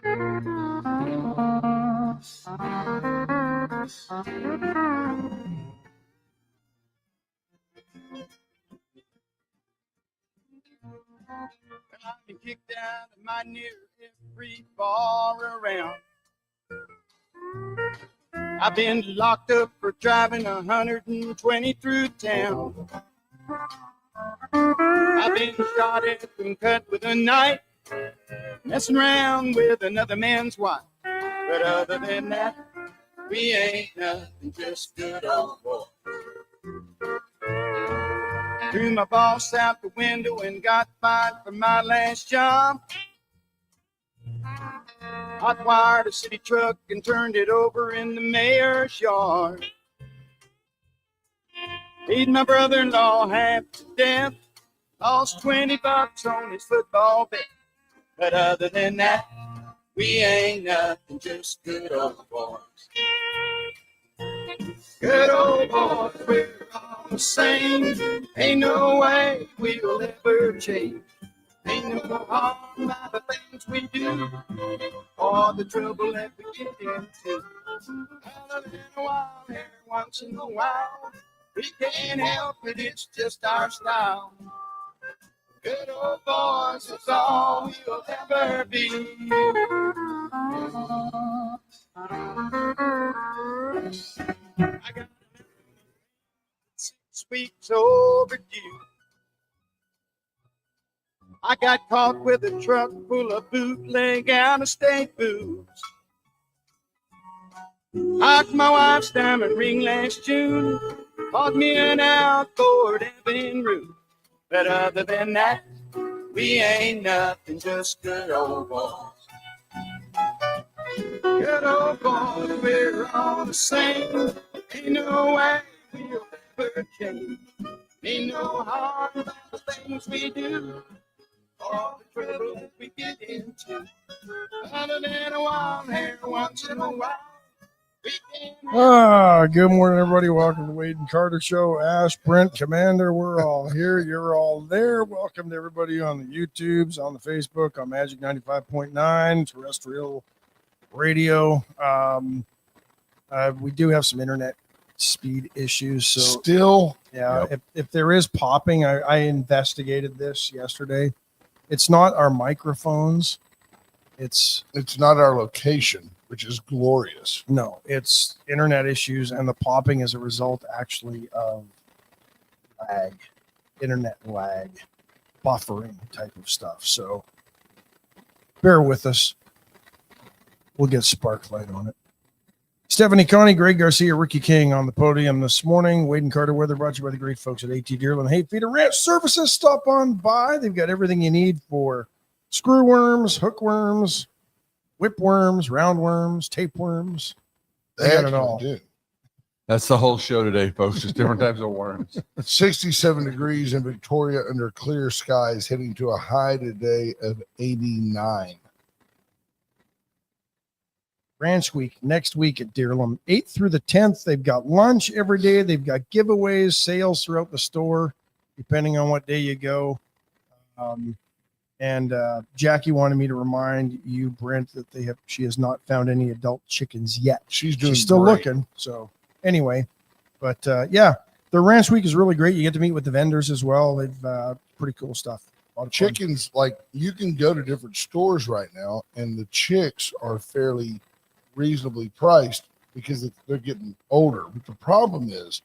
I've been kicked out of my near every bar around. I've been locked up for driving 120 through town. I've been shot at and cut with a knife, messing around with another man's wife. But other than that, we ain't nothing, just good old boys. Threw my boss out the window and got fired for my last job. Hot-wired a city truck and turned it over in the mayor's yard. Beat my brother-in-law half to death. Lost $20 on his football bet. But other than that, we ain't nothing, just good old boys. Good old boys, we're all the same. Ain't no way we'll ever change. Ain't no harm by the things we do, or the trouble that we get into. Other than a while, every once in a while, we can't help it, it's just our style. Good old boys is all we'll ever be. I got 6 weeks overdue. I got caught with a truck full of bootleg out-of-state booze. Hocked my wife's diamond ring last June. Bought me an outboard Evan roof. But other than that, we ain't nothing, just good old boys. Good old boys, we're all the same. Ain't no way we'll ever change. Ain't no harm about the things we do, all the trouble that we get into. Other than a wild hair once in a while, we can. Good morning, everybody. Welcome to the Wade and Carter Show. Ash, Brent, Commander, we're all here. You're all there. Welcome to everybody on the YouTubes, on the Facebook, on Magic 95.9, terrestrial radio. We do have some internet speed issues. So Still? Yeah, yep. If there is popping, I investigated this yesterday. It's not our microphones. It's not our location, which is glorious. No, it's internet issues, and the popping is a result actually of lag, internet lag, buffering type of stuff. So bear with us. We'll get Sparklight on it. Stephanie Connie, Greg Garcia, Ricky King on the podium this morning. Wade and Carter weather brought to you by the great folks at AT Deerland Hay Feeder Ranch Services. Stop on by. They've got everything you need for screw worms, hookworms, whipworms, roundworms, tapeworms. They got it all. Do. That's the whole show today, folks. Just different types of worms. 67 degrees in Victoria under clear skies, heading to a high today of 89. Ranch Week next week at Deerland, 8th through the 10th. They've got lunch every day. They've got giveaways, sales throughout the store, depending on what day you go. And Jackie wanted me to remind you, Brent, that she has not found any adult chickens yet. She's still great. looking. So anyway, but yeah, the Ranch Week is really great. You get to meet with the vendors as well. They've pretty cool stuff. A lot of Chickens, like you can go to different stores right now, and the chicks are fairly reasonably priced because they're getting older. But the problem is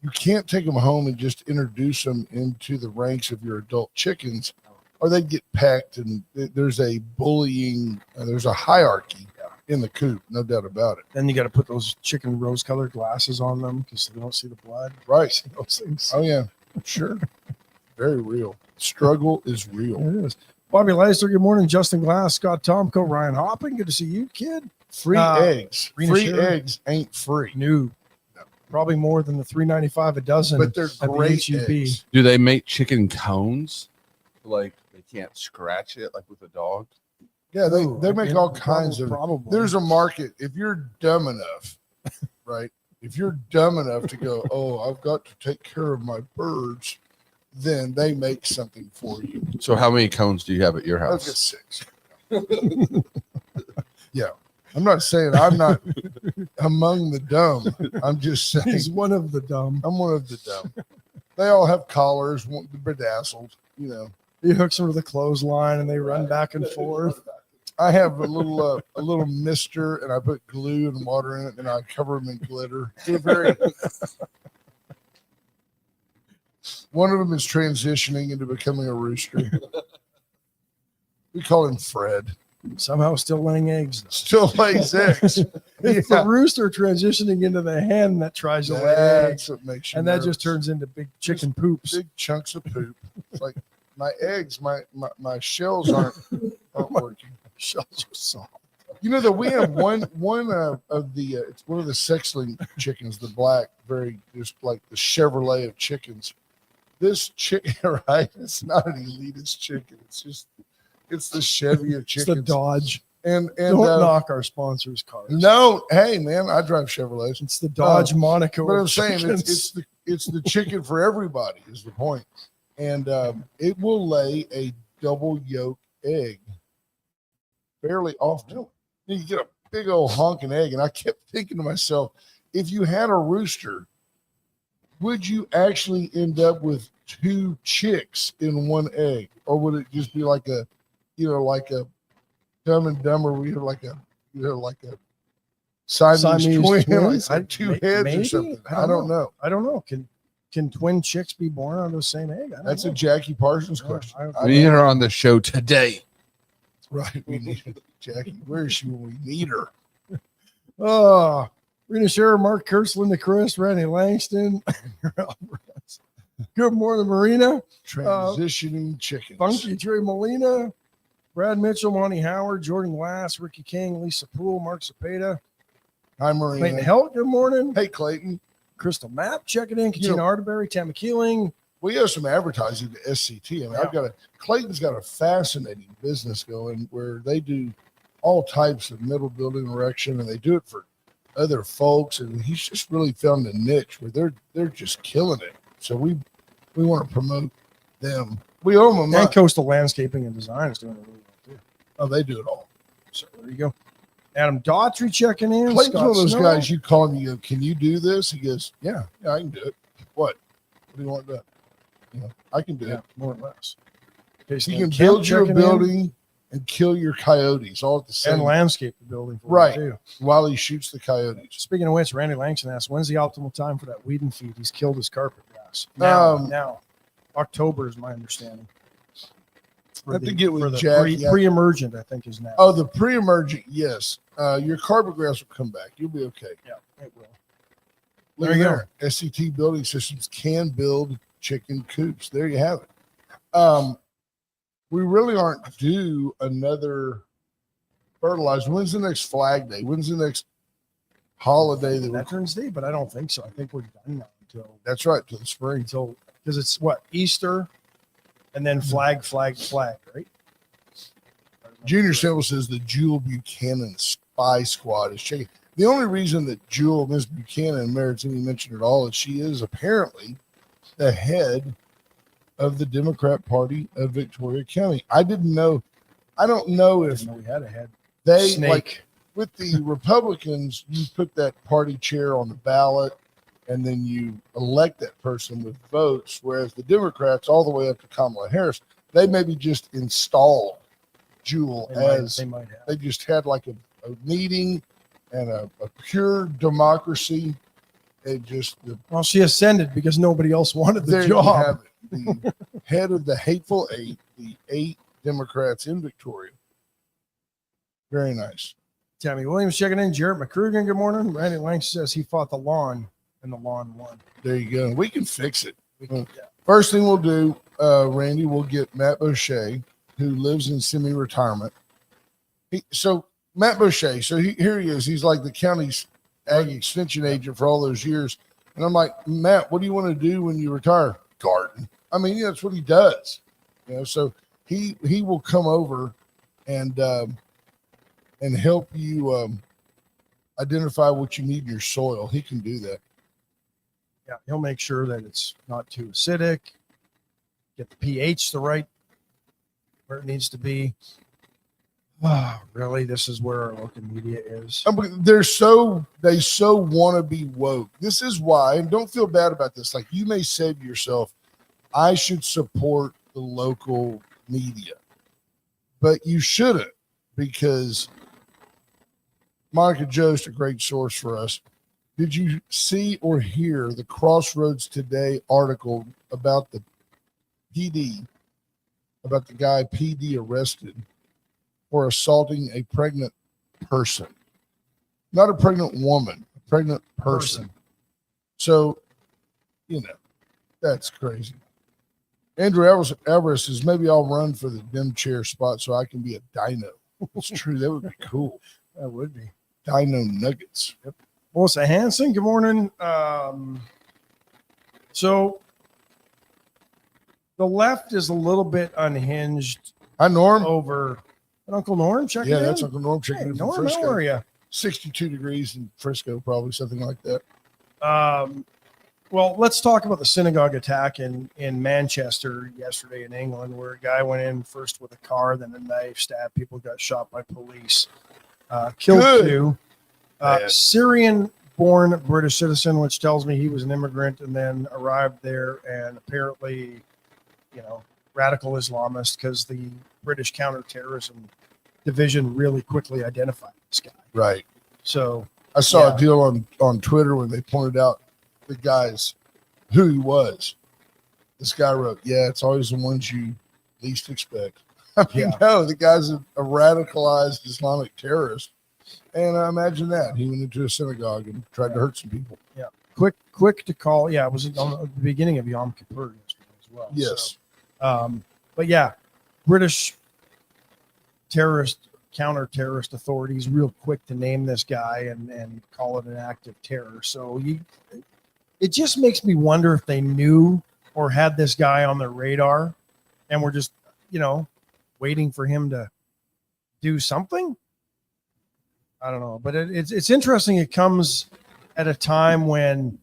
you can't take them home and just introduce them into the ranks of your adult chickens, or they get packed, and there's a bullying, there's a hierarchy in the coop, no doubt about it. Then you got to put those chicken rose-colored glasses on them because they don't see the blood. Right. Those things. Oh, yeah, sure. Very real. Struggle is real. It is. Bobby Leister, good morning. Justin Glass, Scott Tomko, Ryan Hopping. Good to see you, kid. Free eggs. Free Sure. eggs ain't free. No. Probably more than the $3.95 a dozen. But they're great HEB. eggs. Do they make chicken cones? Like they can't scratch it like with a dog? Yeah, they make all kinds of. Probably. There's a market. If you're dumb enough, right? If you're dumb enough to go, oh, I've got to take care of my birds, then they make something for you. So how many cones do you have at your I've got house? 6. I'm not saying I'm not among the dumb. I'm just saying He's one of the dumb. I'm one of the dumb. They all have collars, bedazzled, you know. He hooks them to the clothesline and they run back and forth. I have a little mister, and I put glue and water in it, and I cover them in glitter. They're very. One of them is transitioning into becoming a rooster. We call him Fred. Somehow still laying eggs. Still lays eggs. It's the rooster transitioning into the hen that tries to lay eggs. That's what makes you And that nervous. just turns into big chicken poops. Big chunks of poop. It's like my eggs, my shells aren't working. Shells are soft. You know that we have one of the it's one of the sexling chickens, the black, very just like the Chevrolet of chickens. This chicken, right? It's not an elitist chicken. It's the Chevy of It's chickens. the Dodge. And Don't knock our sponsors' cars. no, hey man, I drive Chevrolets. It's the Dodge Monaco. But I'm of saying chickens. it's the chicken for everybody is the point, and it will lay a double yolk egg fairly often. You get a big old honking egg, and I kept thinking to myself, if you had a rooster, would you actually end up with 2 chicks in one egg, or would it just be like a, like a Dumb and Dumber, where you have like a Siamese twin, like 2 heads maybe? or something? I don't know. Can twin chicks be born out of the same egg? I don't That's know. a Jackie Parsons question. We need her on the show today. Right. We need Jackie. Where is she when we need her? Oh, Rena Scherer, Mark Kurtz, Linda Chris, Randy Langston. Good morning, Marina. Transitioning chickens. Funky Trey Molina, Brad Mitchell, Monty Howard, Jordan Glass, Ricky King, Lisa Poole, Mark Zapata, Hi, Marina. Clayton Helt, good morning. Hey, Clayton. Crystal Map, checking in. Katina Arterberry, Tammy Keeling. We have some advertising to SCT. I mean, Clayton's got a fascinating business going where they do all types of middle building erection, and they do it for other folks. And he's just really found a niche where they're just killing it. So we want to promote them. We owe them. And Coastal Landscaping and Design is doing it really well too. Oh, they do it all. So there you go. Adam Daughtry checking in. Clayton's Scott one of those Snow. guys you call him, you go, can you do this? He goes, yeah, I can do it. What do you want done? I can do Yeah, it. more or less. You can build your building and kill your coyotes all at the same and time landscape the building for Right. you too. while he shoots the coyotes. Speaking of which, Randy Langston asked, when's the optimal time for that weed and feed? He's killed his carpet grass. Now. October is my understanding. I have to get with the Jackie. pre-emergent, I think, is now. Oh, the pre-emergent, yes. Your carpet grass will come back. You'll be okay. Yeah, it will. Look There you there. SCT Building Systems can build chicken coops. There you have it. We really aren't due another fertilizer. When's the next Flag Day? When's the next holiday that Veterans Day, but I don't think so. I think we're done now until That's right, till the spring. because it's what, Easter and then flag, right? Junior Simple says the Jewel Buchanan Spy Squad is checking. The only reason that Ms. Buchanan merits any mention at all is she is apparently the head of the Democrat Party of Victoria County. I didn't know. I don't know I if didn't know we had a head they snake. like with the Republicans, you put that party chair on the ballot and then you elect that person with votes, whereas the Democrats, all the way up to Kamala Harris, they maybe just installed Jewel They might have. they just had like a meeting and a pure democracy. It just Well, she ascended because nobody else wanted the there you job. have it. The head of the hateful eight, the 8 Democrats in Victoria. Very nice. Tammy Williams checking in. Jarrett McCrugan, good morning. Randy Langston says he fought the lawn and the lawn won. There you go. We can fix it. Yeah. First thing we'll do, Randy, we'll get Matt Boucher, who lives in semi-retirement. So Matt Boucher, here he is. He's like the county's ag extension agent for all those years. And I'm like, Matt, what do you want to do when you retire? Garden. I mean, that's what he does. So he will come over and help you identify what you need in your soil. He can do that. Yeah, he'll make sure that it's not too acidic, get the pH the right where it needs to be. Oh, really? This is where our local media is. They so want to be woke. This is why, and don't feel bad about this. Like, you may say to yourself, I should support the local media, but you shouldn't, because Monica Jost, a great source for us. Did you see or hear the Crossroads Today article about the PD, about the guy PD arrested for assaulting a pregnant person? Not a pregnant woman, a pregnant person. So, that's crazy. Andrew Everest says, maybe I'll run for the Dem chair spot so I can be a dino. It's true. That would be cool. That would be. Dino Nuggets. Yep. Melissa Hanson, good morning. So the left is a little bit unhinged. Hi, Norm. Over Uncle Norm. Checking in. That's Uncle Norm checking in from Norm, Frisco. how are you? 62 degrees in Frisco, probably something like that. Well, let's talk about the synagogue attack in Manchester yesterday in England, where a guy went in first with a car, then a knife, stabbed people, got shot by police, killed Good. 2. Syrian-born British citizen, which tells me he was an immigrant and then arrived there and apparently, radical Islamist, because the British counterterrorism division really quickly identified this guy. Right. So I saw a deal on Twitter when they pointed out the guy's who he was. This guy wrote, it's always the ones you least expect. I mean, no, the guy's a radicalized Islamic terrorist. And I imagine that he went into a synagogue and tried to hurt some people. Yeah. Quick to call. Yeah. It was on the beginning of Yom Kippur yesterday as well. Yes. So, but British counter-terrorist authorities real quick to name this guy and call it an act of terror. So it just makes me wonder if they knew or had this guy on their radar and were just, waiting for him to do something. I don't know, but it's interesting. It comes at a time when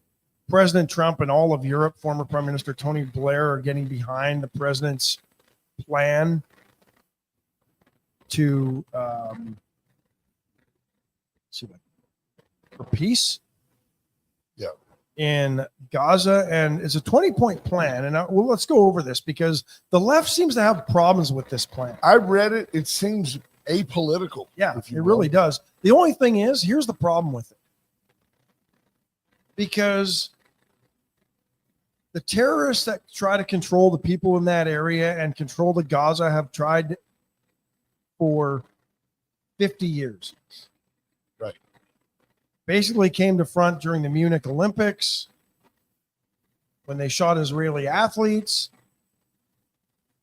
President Trump and all of Europe, former Prime Minister Tony Blair, are getting behind the president's plan to for peace. Yeah. In Gaza, and it's a 20-point plan. And let's go over this because the left seems to have problems with this plan. I read it. It seems apolitical. Yeah, it really does. The only thing is, here's the problem with it. Because the terrorists that try to control the people in that area and control the Gaza have tried for 50 years. Right. Basically came to front during the Munich Olympics when they shot Israeli athletes,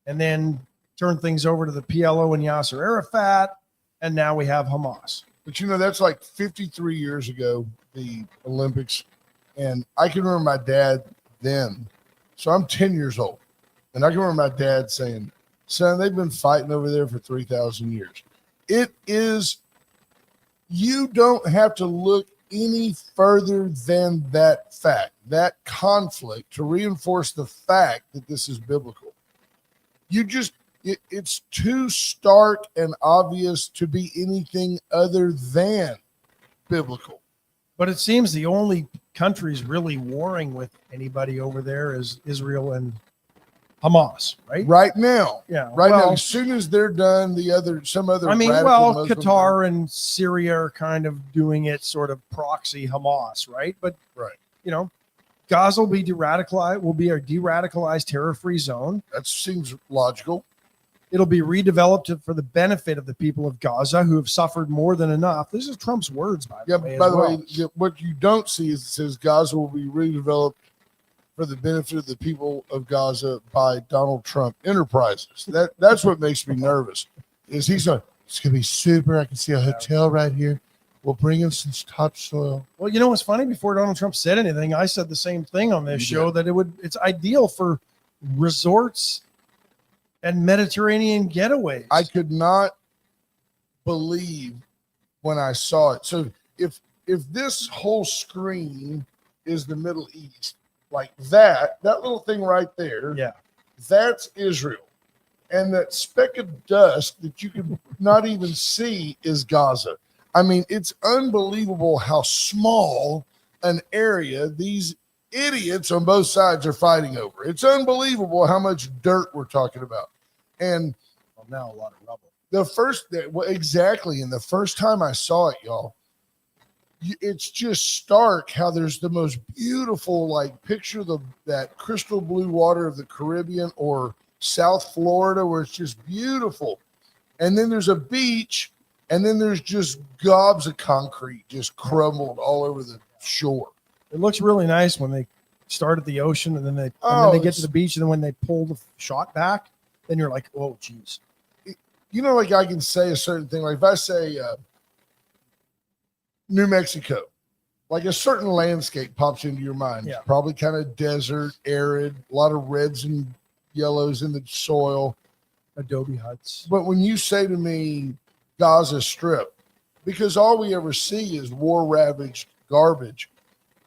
and then turned things over to the PLO and Yasser Arafat, and now we have Hamas. But that's like 53 years ago, the Olympics, and I can remember my dad then. So I'm 10 years old, and I can remember my dad saying, son, they've been fighting over there for 3,000 years. It is, you don't have to look any further than that fact, that conflict, to reinforce the fact that this is biblical. It's too stark and obvious to be anything other than biblical. But it seems the only countries really warring with anybody over there is Israel and Hamas, right? Right now. Yeah. Now, as soon as they're done, some other Muslim Qatar and Syria are kind of doing it sort of proxy Hamas, right? But Gaza will be a de-radicalized terror-free zone. That seems logical. It'll be redeveloped for the benefit of the people of Gaza who have suffered more than enough. This is Trump's words, by the way. By the way, what you don't see is it says Gaza will be redeveloped for the benefit of the people of Gaza by Donald Trump Enterprises. That's what makes me nervous. Is he's like, it's gonna be super. I can see a hotel right here. We'll bring in some topsoil. Well, what's funny? Before Donald Trump said anything, I said the same thing on this show that it's ideal for resorts and Mediterranean getaways. I could not believe when I saw it. So if this whole screen is the Middle East, like that little thing right there, yeah, that's Israel. and that speck of dust that you can not even see is Gaza. I mean, it's unbelievable how small an area these idiots on both sides are fighting over. It's unbelievable how much dirt we're talking about. And Well, now a lot of rubble. exactly. And the first time I saw it, y'all, it's just stark how there's the most beautiful, like, picture that crystal blue water of the Caribbean or South Florida, where it's just beautiful. And then there's a beach, and then there's just gobs of concrete just crumbled all over the shore. It looks really nice when they start at the ocean and then they get to the beach, and then when they pull the shot back, then you're like, oh, geez. You know, like I can say a certain thing. Like if I say New Mexico, like a certain landscape pops into your mind. Yeah. Probably kind of desert, arid, a lot of reds and yellows in the soil. Adobe huts. But when you say to me Gaza Strip, because all we ever see is war-ravaged garbage,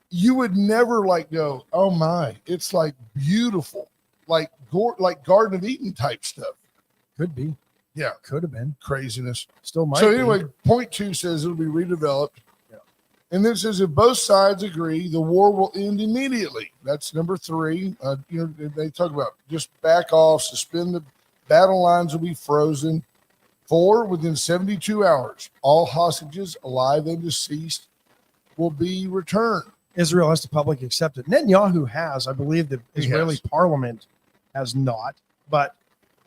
you would never like go, oh my, it's like beautiful, like Garden of Eden type stuff. Could be. Yeah. Could have been. Craziness. Still might So be. anyway, point 2 says it'll be redeveloped. Yeah. And then it says if both sides agree, the war will end immediately. That's number 3. They talk about just back off, suspend the battle lines will be frozen. 4, within 72 hours, all hostages, alive and deceased, will be returned. Israel has to publicly accept it. Netanyahu has. I believe the He Israeli has. parliament has not, but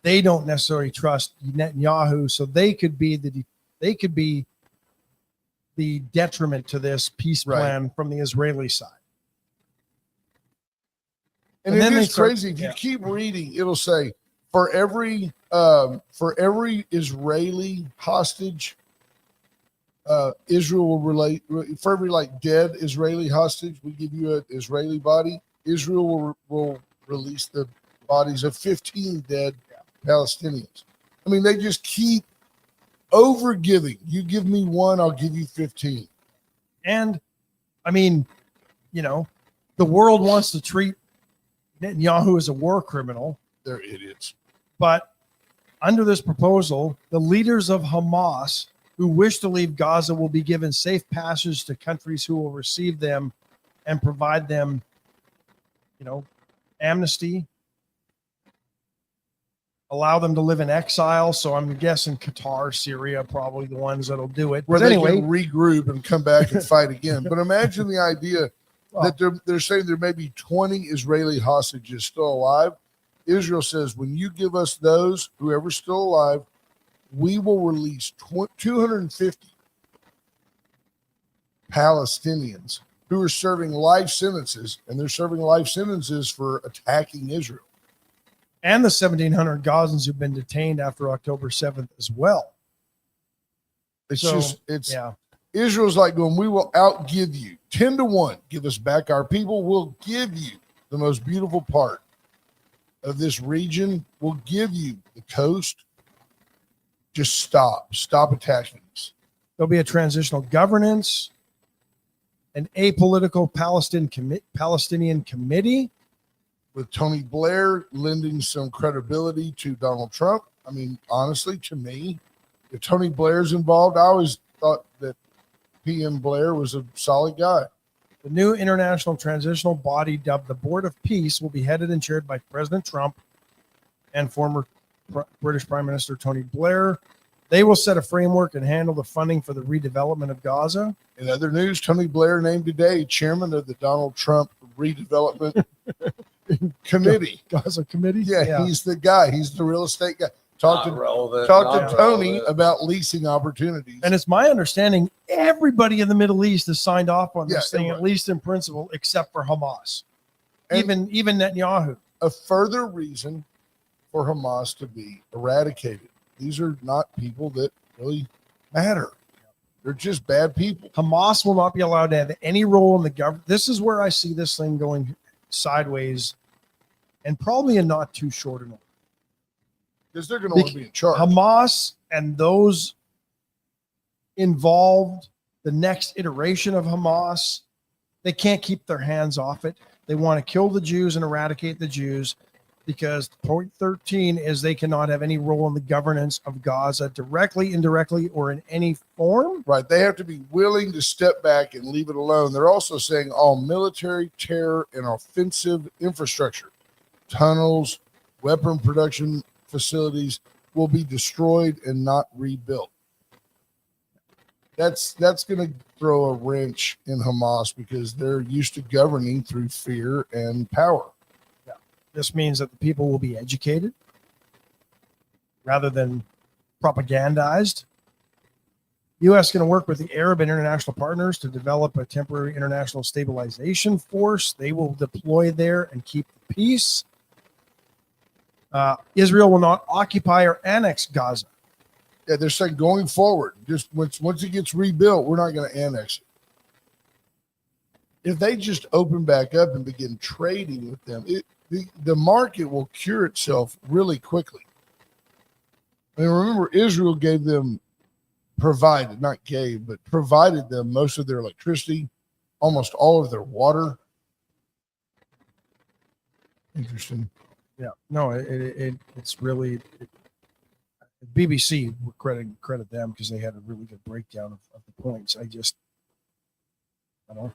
they don't necessarily trust Netanyahu, so they could be the detriment to this peace Right. plan from the Israeli side. And And then it they is start- crazy. If you yeah. keep reading, it'll say for every Israeli hostage, Israel will relate. For every like dead Israeli hostage, we give you an Israeli body. Israel will release the bodies of 15 dead Palestinians. I mean, they just keep over giving. You give me 1, I'll give you 15. And I mean, the world wants to treat Netanyahu as a war criminal, They're idiots. but under this proposal, the leaders of Hamas who wish to leave Gaza will be given safe passage to countries who will receive them and provide them, amnesty, allow them to live in exile. So I'm guessing Qatar, Syria, probably the ones that'll do it. Where But they anyway, can regroup and come back and fight again. But imagine the idea Well- that they're saying there may be 20 Israeli hostages still alive. Israel says, when you give us those, whoever's still alive, we will release 250 Palestinians who are serving life sentences, and they're serving life sentences for attacking Israel. and the 1,700 Gazans who've been detained after October 7th as well. It's So, it's Yeah. Israel's like going, we will outgive you 10-1. Give us back our people. We'll give you the most beautiful part of this region. We'll give you the coast. Just stop attacking us. There'll be a transitional governance, an apolitical Palestinian committee. With Tony Blair lending some credibility to Donald Trump. I mean, honestly, to me, if Tony Blair's involved, I always thought that PM Blair was a solid guy. The new international transitional body dubbed the Board of Peace will be headed and chaired by President Trump and former British Prime Minister Tony Blair. They will set a framework and handle the funding for the redevelopment of Gaza. In other news, Tony Blair named today chairman of the Donald Trump Redevelopment Committee. Gaza Committee? Yeah, he's the guy. He's the real estate guy. Talk to Not Tony relevant. about leasing opportunities. And it's my understanding everybody in the Middle East has signed off on this Yeah, thing, right. at least in principle, except for Hamas. And- Even Netanyahu. A further reason for Hamas to be eradicated. These are not people that really matter. They're just bad people. Hamas will not be allowed to have any role in the government. This is where I see this thing going sideways, and probably in not too short an order. Because they're going to want to be in charge. Hamas and those involved, the next iteration of Hamas, they can't keep their hands off it. They want to kill the Jews and eradicate the Jews. because point 13 is they cannot have any role in the governance of Gaza directly, indirectly, or in any form. Right. They have to be willing to step back and leave it alone. They're also saying all military, terror, and offensive infrastructure, tunnels, weapon production facilities will be destroyed and not rebuilt. That's going to throw a wrench in Hamas because they're used to governing through fear and power. This means that the people will be educated rather than propagandized. U.S. is going to work with the Arab and international partners to develop a temporary international stabilization force. They will deploy there and keep the peace. Israel will not occupy or annex Gaza. Yeah, they're saying going forward, just once it gets rebuilt, we're not going to annex it. If they just open back up and begin trading with them, the market will cure itself really quickly. I mean, remember, Israel gave them, provided them most of their electricity, almost all of their water. Interesting. Yeah, no, it's really BBC would credit them because they had a really good breakdown of the points. I don't know.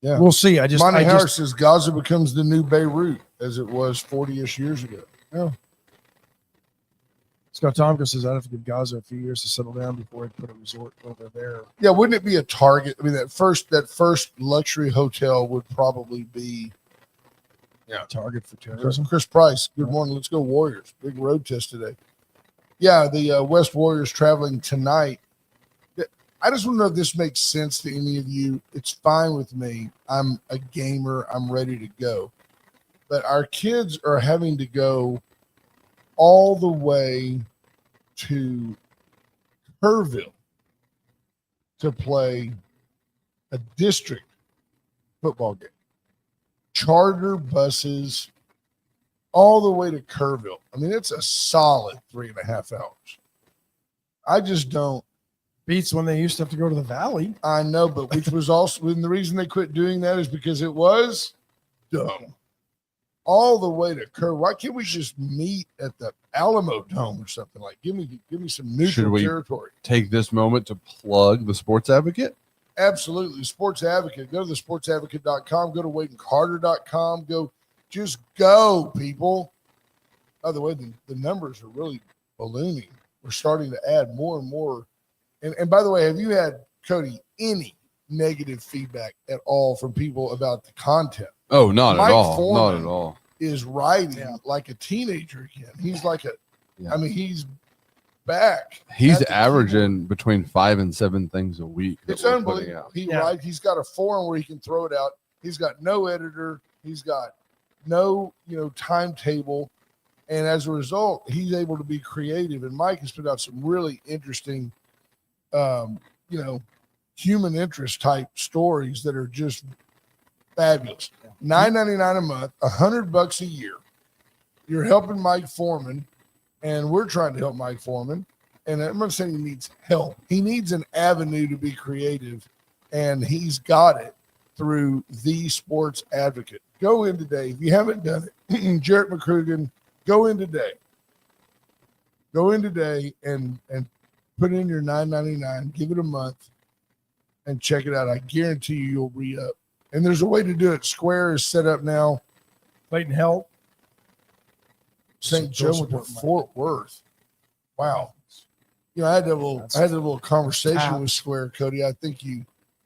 Yeah, we'll see. Monty Harris says Gaza becomes the new Beirut as it was 40-ish years ago. Yeah. Scott Tompkins says I'd have to give Gaza a few years to settle down before I'd put a resort over there. Yeah, wouldn't it be a target? I mean, that first luxury hotel would probably be Target for terrorism. Chris Price, good morning. Let's go Warriors. Big road test today. Yeah, the West Warriors traveling tonight. I just want to know if this makes sense to any of you. It's fine with me. I'm a gamer. I'm ready to go. But our kids are having to go all the way to Kerrville to play a district football game. Charter buses all the way to Kerrville. I mean, it's a solid 3.5 hours. I just don't. Beats when they used to have to go to the Valley. I know, but which was also, and the reason they quit doing that is because it was dumb. All the way to Kerr. Why can't we just meet at the Alamo Dome or something? Like, give me some neutral territory. Take this moment to plug the Sports Advocate? Absolutely. Sports Advocate. Go to thesportsadvocate.com. Go to WadeandCarter.com. Just go, people. By the way, the numbers are really ballooning. We're starting to add more and more. And by the way, have you had, Cody, any negative feedback at all from people about the content? Oh, not Mike at all. Foreman Not at all. Is writing like a teenager again. He's like I mean, he's back. He's averaging between 5 and 7 things a week. It's unbelievable. Writes. He's got a forum where he can throw it out. He's got no editor. He's got no, timetable. And as a result, he's able to be creative. And Mike has put out some really interesting, human interest type stories that are just fabulous. $9.99 a month, $100 a year. You're helping Mike Foreman, and we're trying to help Mike Foreman. And I'm not saying he needs help. He needs an avenue to be creative, and he's got it through the Sports Advocate. Go in today. If you haven't done it, Jarrett McCrugan, go in today. Go in today and put in your $9.99, give it a month, and check it out. I guarantee you'll re-up. And there's a way to do it. Square is set up now. Clayton Health. St. Joe with Fort Worth. Wow. I had a little conversation with Square, Cody. I'm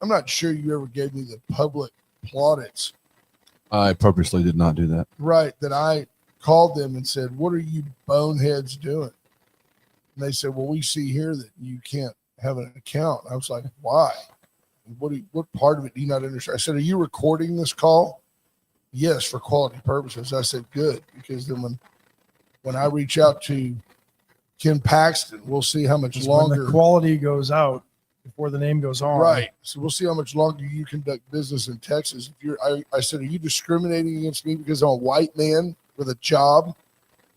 not sure you ever gave me the public plaudits. I purposely did not do that. Right. That I called them and said, what are you boneheads doing? And they said, well, we see here that you can't have an account. I was like, why? What part of it do you not understand? I said, are you recording this call? Yes, for quality purposes. I said, good, because then when I reach out to Ken Paxton, we'll see how much longer. When the quality goes out before the name goes on. Right. So we'll see how much longer you conduct business in Texas. I said, are you discriminating against me because I'm a white man with a job?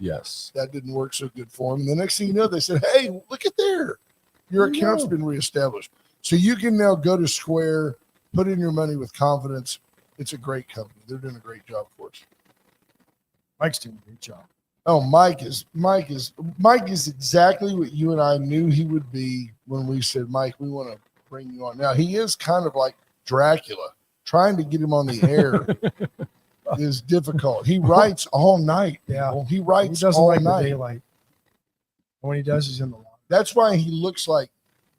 Yes. That didn't work so good for him. And the next thing you know, they said, hey, look at there. Your account's been reestablished. So you can now go to Square, put in your money with confidence. It's a great company. They're doing a great job for us. Mike's doing a great job. Oh, Mike is exactly what you and I knew he would be when we said, Mike, we want to bring you on. Now he is kind of like Dracula. Trying to get him on the air is difficult. He writes all night. Yeah. Well, he writes He doesn't all like night. the daylight. And when he does, he's in the water. That's why he looks like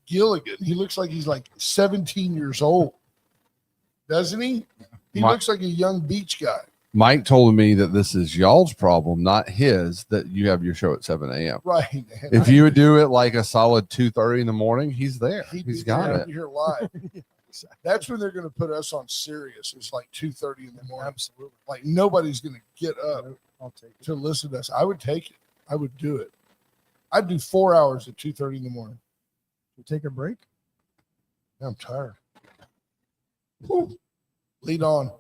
Gilligan. He looks like he's like 17 years old. Doesn't he? He looks like a young beach guy. Mike told me that this is y'all's problem, not his, that you have your show at 7 a.m. Right. And If you would do it like a solid 2:30 in the morning, he's there. He's got it. Here live. That's when they're going to put us on Sirius. It's like 2:30 in the morning. Absolutely. Like nobody's going to get up I'll take it. to listen to us. I would take it. I would do it. I'd do 4 hours at 2:30 in the morning. We'll take a break. I'm tired. Whew. Lead on.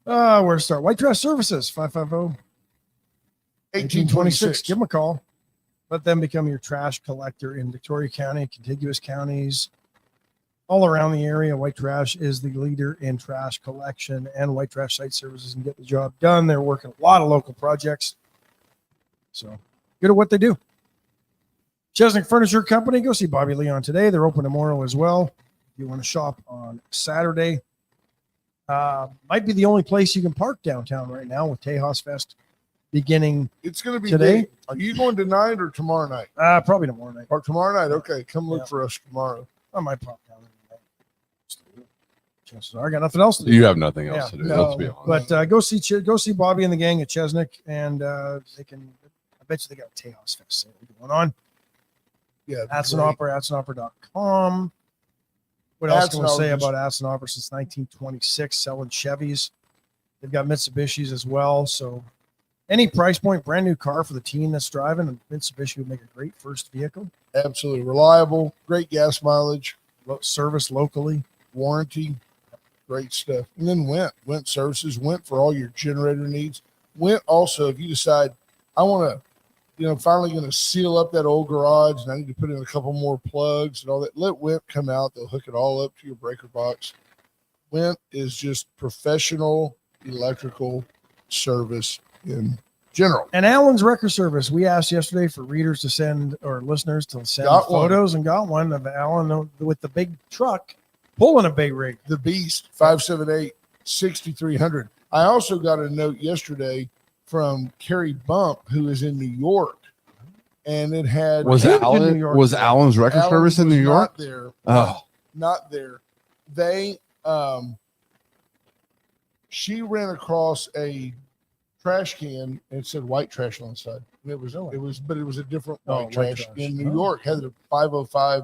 Where to start? White Trash Services, 550-1826. Give them a call. Let them become your trash collector in Victoria County, contiguous counties, all around the area. White Trash is the leader in trash collection and White Trash site services and get the job done. They're working a lot of local projects. So good at what they do. Chesnick Furniture Company. Go see Bobby Leon today. They're open tomorrow as well. If you want to shop on Saturday. Might be the only place you can park downtown right now with Tejas Fest beginning. It's going to be today. big. Are you going tonight or tomorrow night? Probably tomorrow night. Or tomorrow night? Okay, come look Yeah. for us tomorrow. I might pop down tonight. Chances are I got nothing else to do. You have nothing else Yeah. to do. No. Let's be honest. But go see Bobby and the gang at Chesnick, and they can. I bet you they got a Tejas Fest sale going on. Yeah, That's an Opera, atsanopera.com. What else can we say about Aston Opera since 1926? Selling Chevys. They've got Mitsubishis as well. So any price point, brand new car for the teen that's driving, a Mitsubishi would make a great first vehicle. Absolutely reliable, great gas mileage, Service locally. warranty, great stuff. And then Went services, Went for all your generator needs. Went also, if you decide, I want to, finally going to seal up that old garage and I need to put in a couple more plugs and all that. Let Went come out. They'll hook it all up to your breaker box. Went is just professional electrical service in general. And Allen's Record Service. We asked yesterday for readers to send, or listeners to send photos, and got one of Allen with the big truck pulling a big rig. The Beast, 578-6300. I also got a note yesterday from Carrie Bump, who is in New York, and it had Was Allen's record service in New York? Not there. Oh, Not there. They she ran across a trash can and it said white trash on the side. And it was a different white trash in New York. Had a 505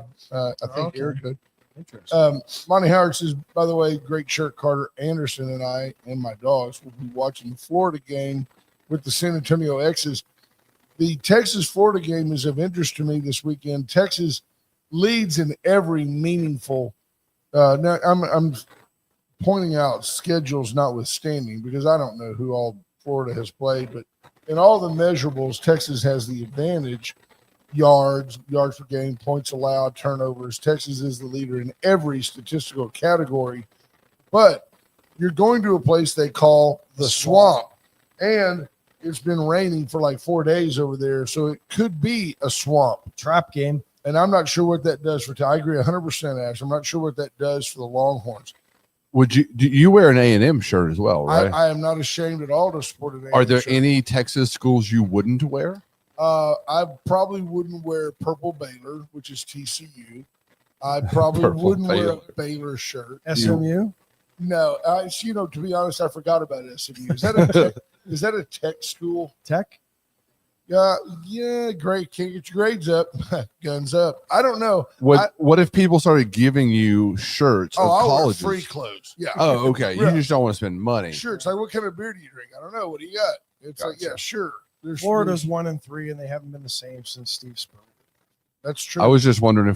area code. Interesting. Monty Howard says, by the way, great shirt. Carter Anderson and I and my dogs will be watching the Florida game with the San Antonio X's. The Texas-Florida game is of interest to me this weekend. Texas leads in every meaningful. Now I'm pointing out schedules notwithstanding because I don't know who all Florida has played, but in all the measurables, Texas has the advantage. Yards per game, points allowed, turnovers. Texas is the leader in every statistical category. But you're going to a place they call the swamp. And it's been raining for like 4 days over there. So it could be a swamp. Trap game. And I'm not sure what that does for – I agree 100%, Ash. I'm not sure what that does for the Longhorns. do you wear an A&M shirt as well, right? I am not ashamed at all to support an A&M Are there shirt. any Texas schools you wouldn't wear? I probably wouldn't wear Purple Baylor, which is TCU. I probably Purple wouldn't wear Baylor. a Baylor shirt. SMU. No, to be honest, I forgot about SMU. Is that a tech school? Tech. Yeah, great. Can't get your grades up. Guns up. I don't know. What if people started giving you shirts of I'll wear colleges? free clothes. Yeah. Oh, okay. Yeah. You just don't want to spend money. Sure. It's like, what kind of beer do you drink? I don't know. What do you got? It's like, Gotcha. yeah, sure. Florida's 1-3, and they haven't been the same since Steve Spurrier. That's true. I was just wondering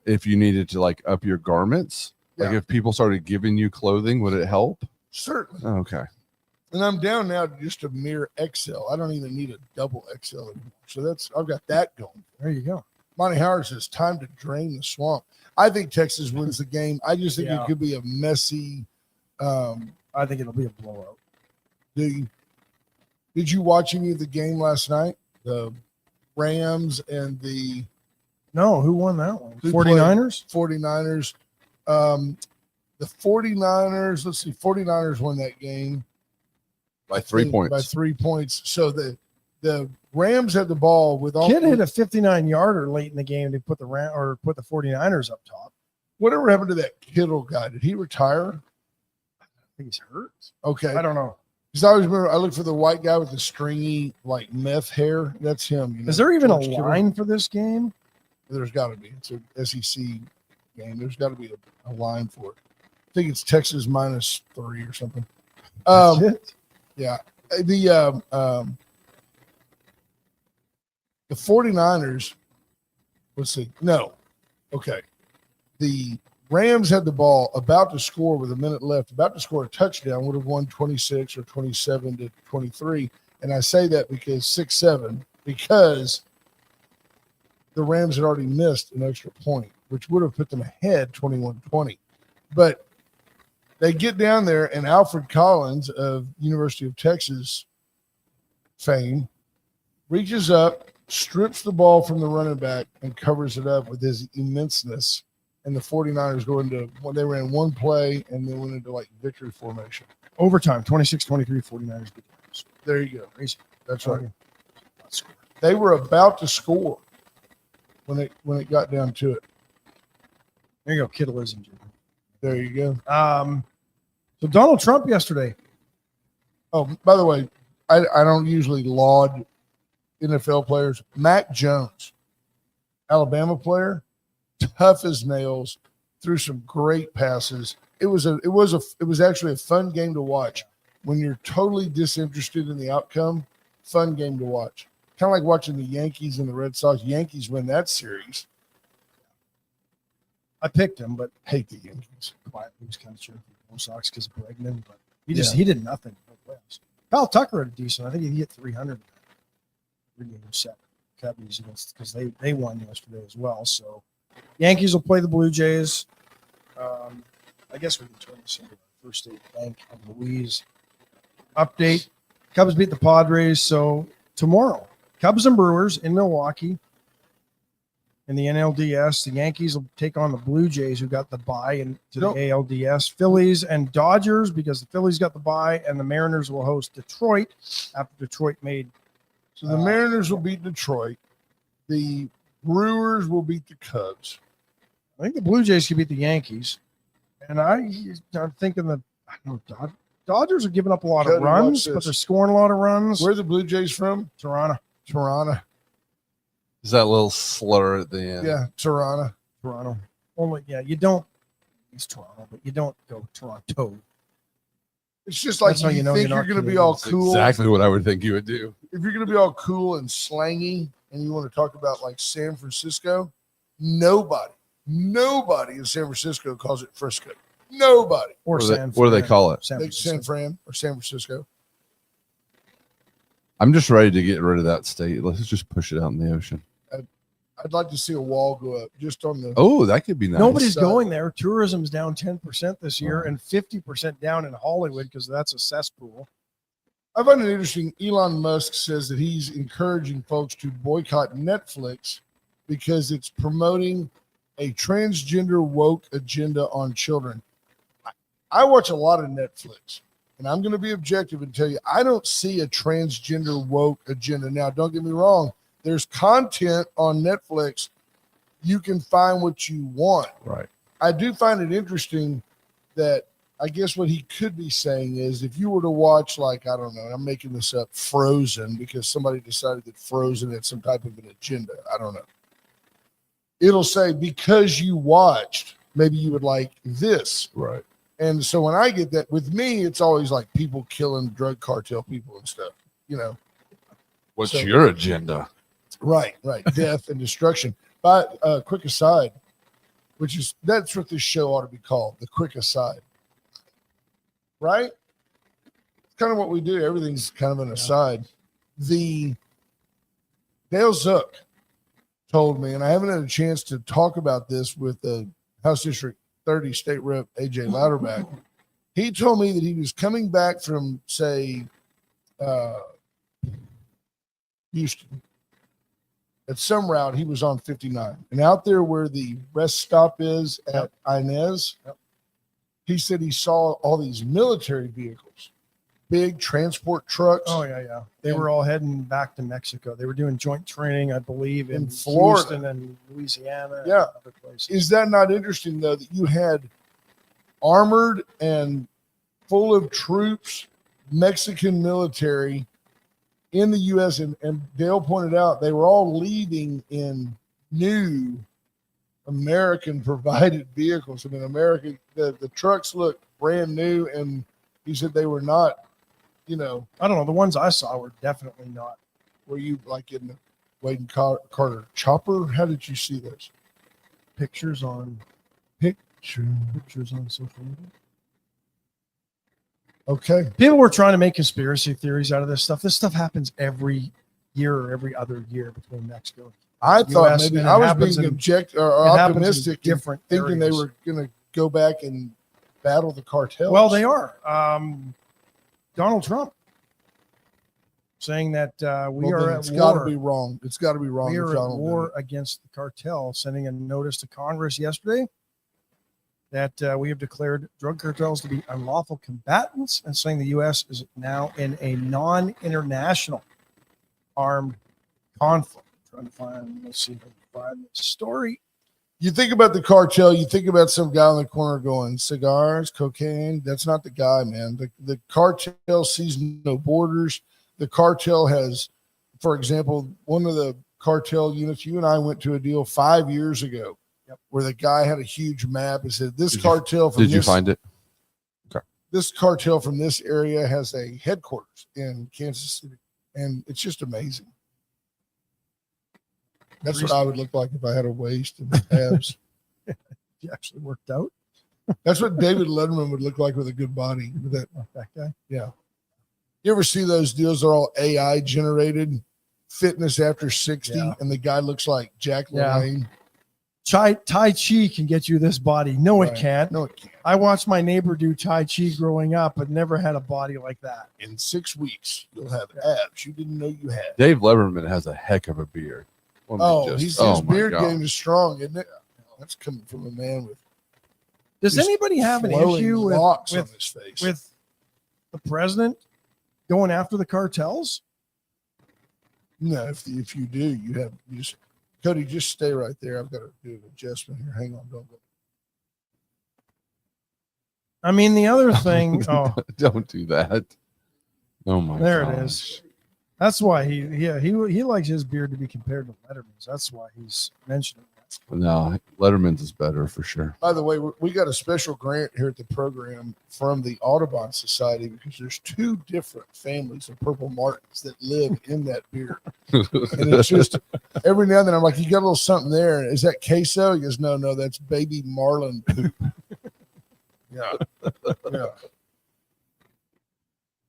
if you needed to like up your garments. Like Yeah. if people started giving you clothing, would it help? Certainly. Oh, okay. And I'm down now to just a mere XL. I don't even need a double XL anymore. So I've got that going. There you go. Monty Howard says, time to drain the swamp. I think Texas wins the game. I just think it could be a messy. I think it'll be a blowout. Do you? Did you watch any of the game last night? The Rams and the No, who won that one? Who 49ers? 49ers. The 49ers, let's see, 49ers won that game. By 3 points. By 3 points. So the Rams had the ball with all. Kid hit a 59-yarder late in the game to put the 49ers up top. Whatever happened to that Kittle guy? Did he retire? I think he's hurt. Okay. I don't know. Because I always remember I looked for the white guy with the stringy, like meth hair. That's him. Is there even George a Kittle. line for this game? There's got to be. It's a SEC game. There's got to be a line for it. I think it's Texas -3 or something. That's it? Yeah. The 49ers, let's see. No. Okay. The Rams had the ball about to score with a minute left, about to score a touchdown, would have won 26 or 27-23. And I say that because 6-7, because the Rams had already missed an extra point, which would have put them ahead 21-20. But they get down there, and Alfred Collins of University of Texas fame reaches up, strips the ball from the running back, and covers it up with his immenseness. And the 49ers go into when they ran one play and then went into like victory formation. Overtime, 26-23, 49ers. There you go. Crazy. That's right. They were about to score when it got down to it. There you go. Kittle is injured. There you go. So Donald Trump yesterday. Oh, by the way, I don't usually laud NFL players. Mac Jones, Alabama player, tough as nails, threw some great passes. It was actually a fun game to watch. When you're totally disinterested in the outcome, fun game to watch. Kind of like watching the Yankees and the Red Sox. Yankees win that series. I picked him, but Hate the Yankees. quietly was kind of cheering for the Sox because of Bregman, but he did nothing. Kyle Tucker had a decent. I think he hit 300 game set Cubbies against because they won yesterday as well. So Yankees will play the Blue Jays. I guess we can turn this into our First State Bank of Louise update. Cubs beat the Padres. So tomorrow, Cubs and Brewers in Milwaukee. In the NLDS, the Yankees will take on the Blue Jays, who got the bye into the ALDS. Phillies and Dodgers, because the Phillies got the bye, and the Mariners will host Detroit after Detroit made. So the Mariners will beat Detroit. The Brewers will beat the Cubs. I think the Blue Jays could beat the Yankees. And I'm thinking Dodgers are giving up a lot of runs, but they're scoring a lot of runs. Where are the Blue Jays from? Toronto. Is that little slur at the end? Yeah, Toronto. Only, you don't. It's Toronto, but you don't go Toronto. It's just like you know think you're you're not going to be Canadian. all That's cool. exactly what I would think you would do. If you're going to be all cool and slangy and you want to talk about like San Francisco, nobody in San Francisco calls it Frisco. Nobody. Or What do they call it? San Like San Francisco. Fran or San Francisco. I'm just ready to get rid of that state. Let's just push it out in the ocean. I'd like to see a wall go up just on the. Oh, that could be nice. Nobody's going there. Tourism's down 10% this year and 50% down in Hollywood because that's a cesspool. I find it interesting. Elon Musk says that he's encouraging folks to boycott Netflix because it's promoting a transgender woke agenda on children. I watch a lot of Netflix, and I'm going to be objective and tell you I don't see a transgender woke agenda. Now, don't get me wrong. There's content on Netflix. You can find what you want. Right. I do find it interesting that I guess what he could be saying is if you were to watch, like, I don't know, I'm making this up, Frozen, because somebody decided that Frozen had some type of an agenda. I don't know. It'll say, because you watched, maybe you would like this. Right. And so when I get that, with me, it's always like people killing drug cartel people and stuff, you know. What's So- your agenda? Right. Death and destruction. But quick aside, that's what this show ought to be called, the quick aside. Right? It's kind of what we do. Everything's kind of an aside. The Dale Zook told me, and I haven't had a chance to talk about this with the House District 30 State Rep AJ Louderback. He told me that he was coming back from, say, Houston. At some route, he was on 59. And out there where the rest stop is at Inez, he said he saw all these military vehicles, big transport trucks. Oh, yeah. They were all heading back to Mexico. They were doing joint training, I believe, in Florida. Houston and Louisiana and Yeah. other places. Is that not interesting, though, that you had armored and full of troops, Mexican military in the U.S., and Dale pointed out they were all leaving in new American-provided vehicles. I mean, the trucks look brand new, and he said they were not, I don't know. The ones I saw were definitely not. Were you like in the Wade Carter chopper? How did you see those? Pictures on social media. Okay. People were trying to make conspiracy theories out of this stuff. This stuff happens every year or every other year between Mexico. I thought US, maybe and I it was happens being in- optimistic, different thinking they areas. were going to go back and battle the cartels. Well, they are. Donald Trump saying that we are at It's got to war. be wrong. It's got to be wrong. We if are at Donald did war it. against the cartel, sending a notice to Congress yesterday that we have declared drug cartels to be unlawful combatants and saying the U.S. is now in a non-international armed conflict. I'm trying to find, let's see if I can find the story. You think about the cartel, you think about some guy in the corner going, cigars, cocaine. That's not the guy, man. The cartel sees no borders. The cartel has, for example, one of the cartel units, you and I went to a deal 5 years ago where the guy had a huge map and said, this cartel from Did you find it? Okay. This cartel from this area has a headquarters in Kansas City. And it's just amazing. That's what I would look like if I had a waist and abs. You actually worked out. That's what David Letterman would look like with a good body. With that guy. Yeah. You ever see those deals that are all AI generated? Fitness after 60, and the guy looks like Jack LaLanne. Tai Chi can get you this body. No, it can't. No, it can't. I watched my neighbor do Tai Chi growing up, but never had a body like that. In 6 weeks, you'll have abs you didn't know you had. Dave Letterman has a heck of a beard. His beard game is strong, isn't it? That's coming from a man with. Does anybody have an issue on his face. with the president going after the cartels? No, if you do, you just Cody, just stay right there. I've got to do an adjustment here. Hang on, don't go. I mean, the other thing. Don't do that. Oh my! There gosh. it is. That's why he likes his beard to be compared to Letterman's. That's why he's mentioning that. No, Letterman's is better for sure. By the way, we got a special grant here at the program from the Audubon Society because there's 2 different families of purple martins that live in that beard. And it's just every now and then I'm like, you got a little something there. Is that queso? He goes, no, that's baby marlin poop. Yeah.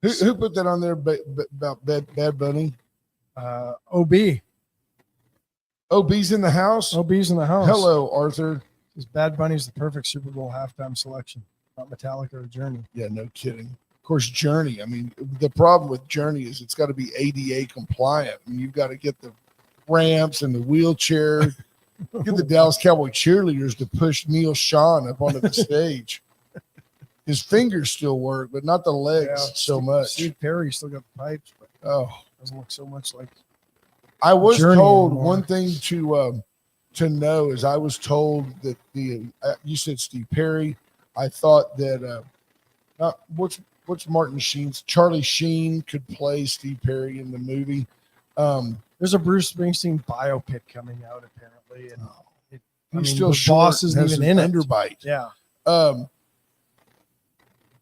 Who put that on there about Bad Bunny? OB. OB's in the house? OB's in the house. Hello, Arthur. Because Bad Bunny's the perfect Super Bowl halftime selection. Not Metallica or Journey. Yeah, no kidding. Of course, Journey. I mean, the problem with Journey is it's got to be ADA compliant. I mean, you've got to get the ramps and the wheelchair. Get the Dallas Cowboy cheerleaders to push Neil Sean up onto the stage. His fingers still work, but not the legs so much. Steve Perry still got the pipes, but doesn't look so much like. I was Journey told anymore. one thing to know is I was told that you said Steve Perry. I thought that what's Martin Sheen's Charlie Sheen could play Steve Perry in the movie. There's a Bruce Springsteen biopic coming out apparently, and he's still the short, boss isn't has even an in underbite. it. Yeah.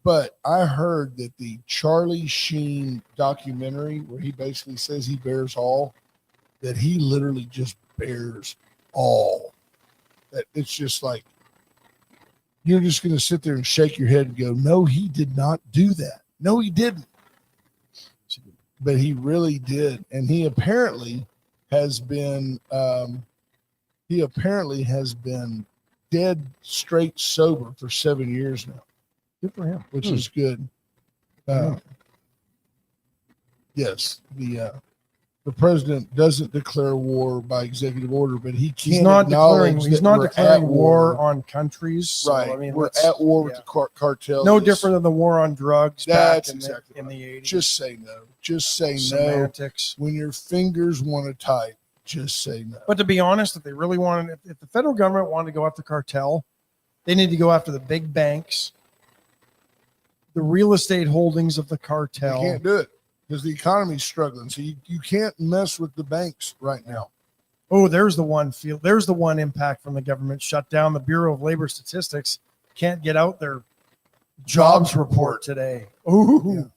But I heard that the Charlie Sheen documentary, where he basically says he bears all, that he literally just bears all. That it's just like you're just going to sit there and shake your head and go, "No, he did not do that. No, he didn't." But he really did, and he apparently has been dead straight sober for 7 years now. Good for him. Which is good. Yes, the president doesn't declare war by executive order, but he can't He's not declaring. acknowledge He's that not we're declaring at war on countries. So, right. I mean, we're that's- at war with yeah. the cartels. No different than the war on drugs That's back exactly in right. the 80s. Just say no. Just say no. Semantics. When your fingers want to type, just say no. But to be honest, if they really wanted, if the federal government wanted to go after cartel, they need to go after the big banks, the real estate holdings of the cartel. You can't do it because the economy's struggling. So you can't mess with the banks right now. Oh, there's the one field. There's the one impact from the government shut down. The Bureau of Labor Statistics can't get out their jobs report today. Oh,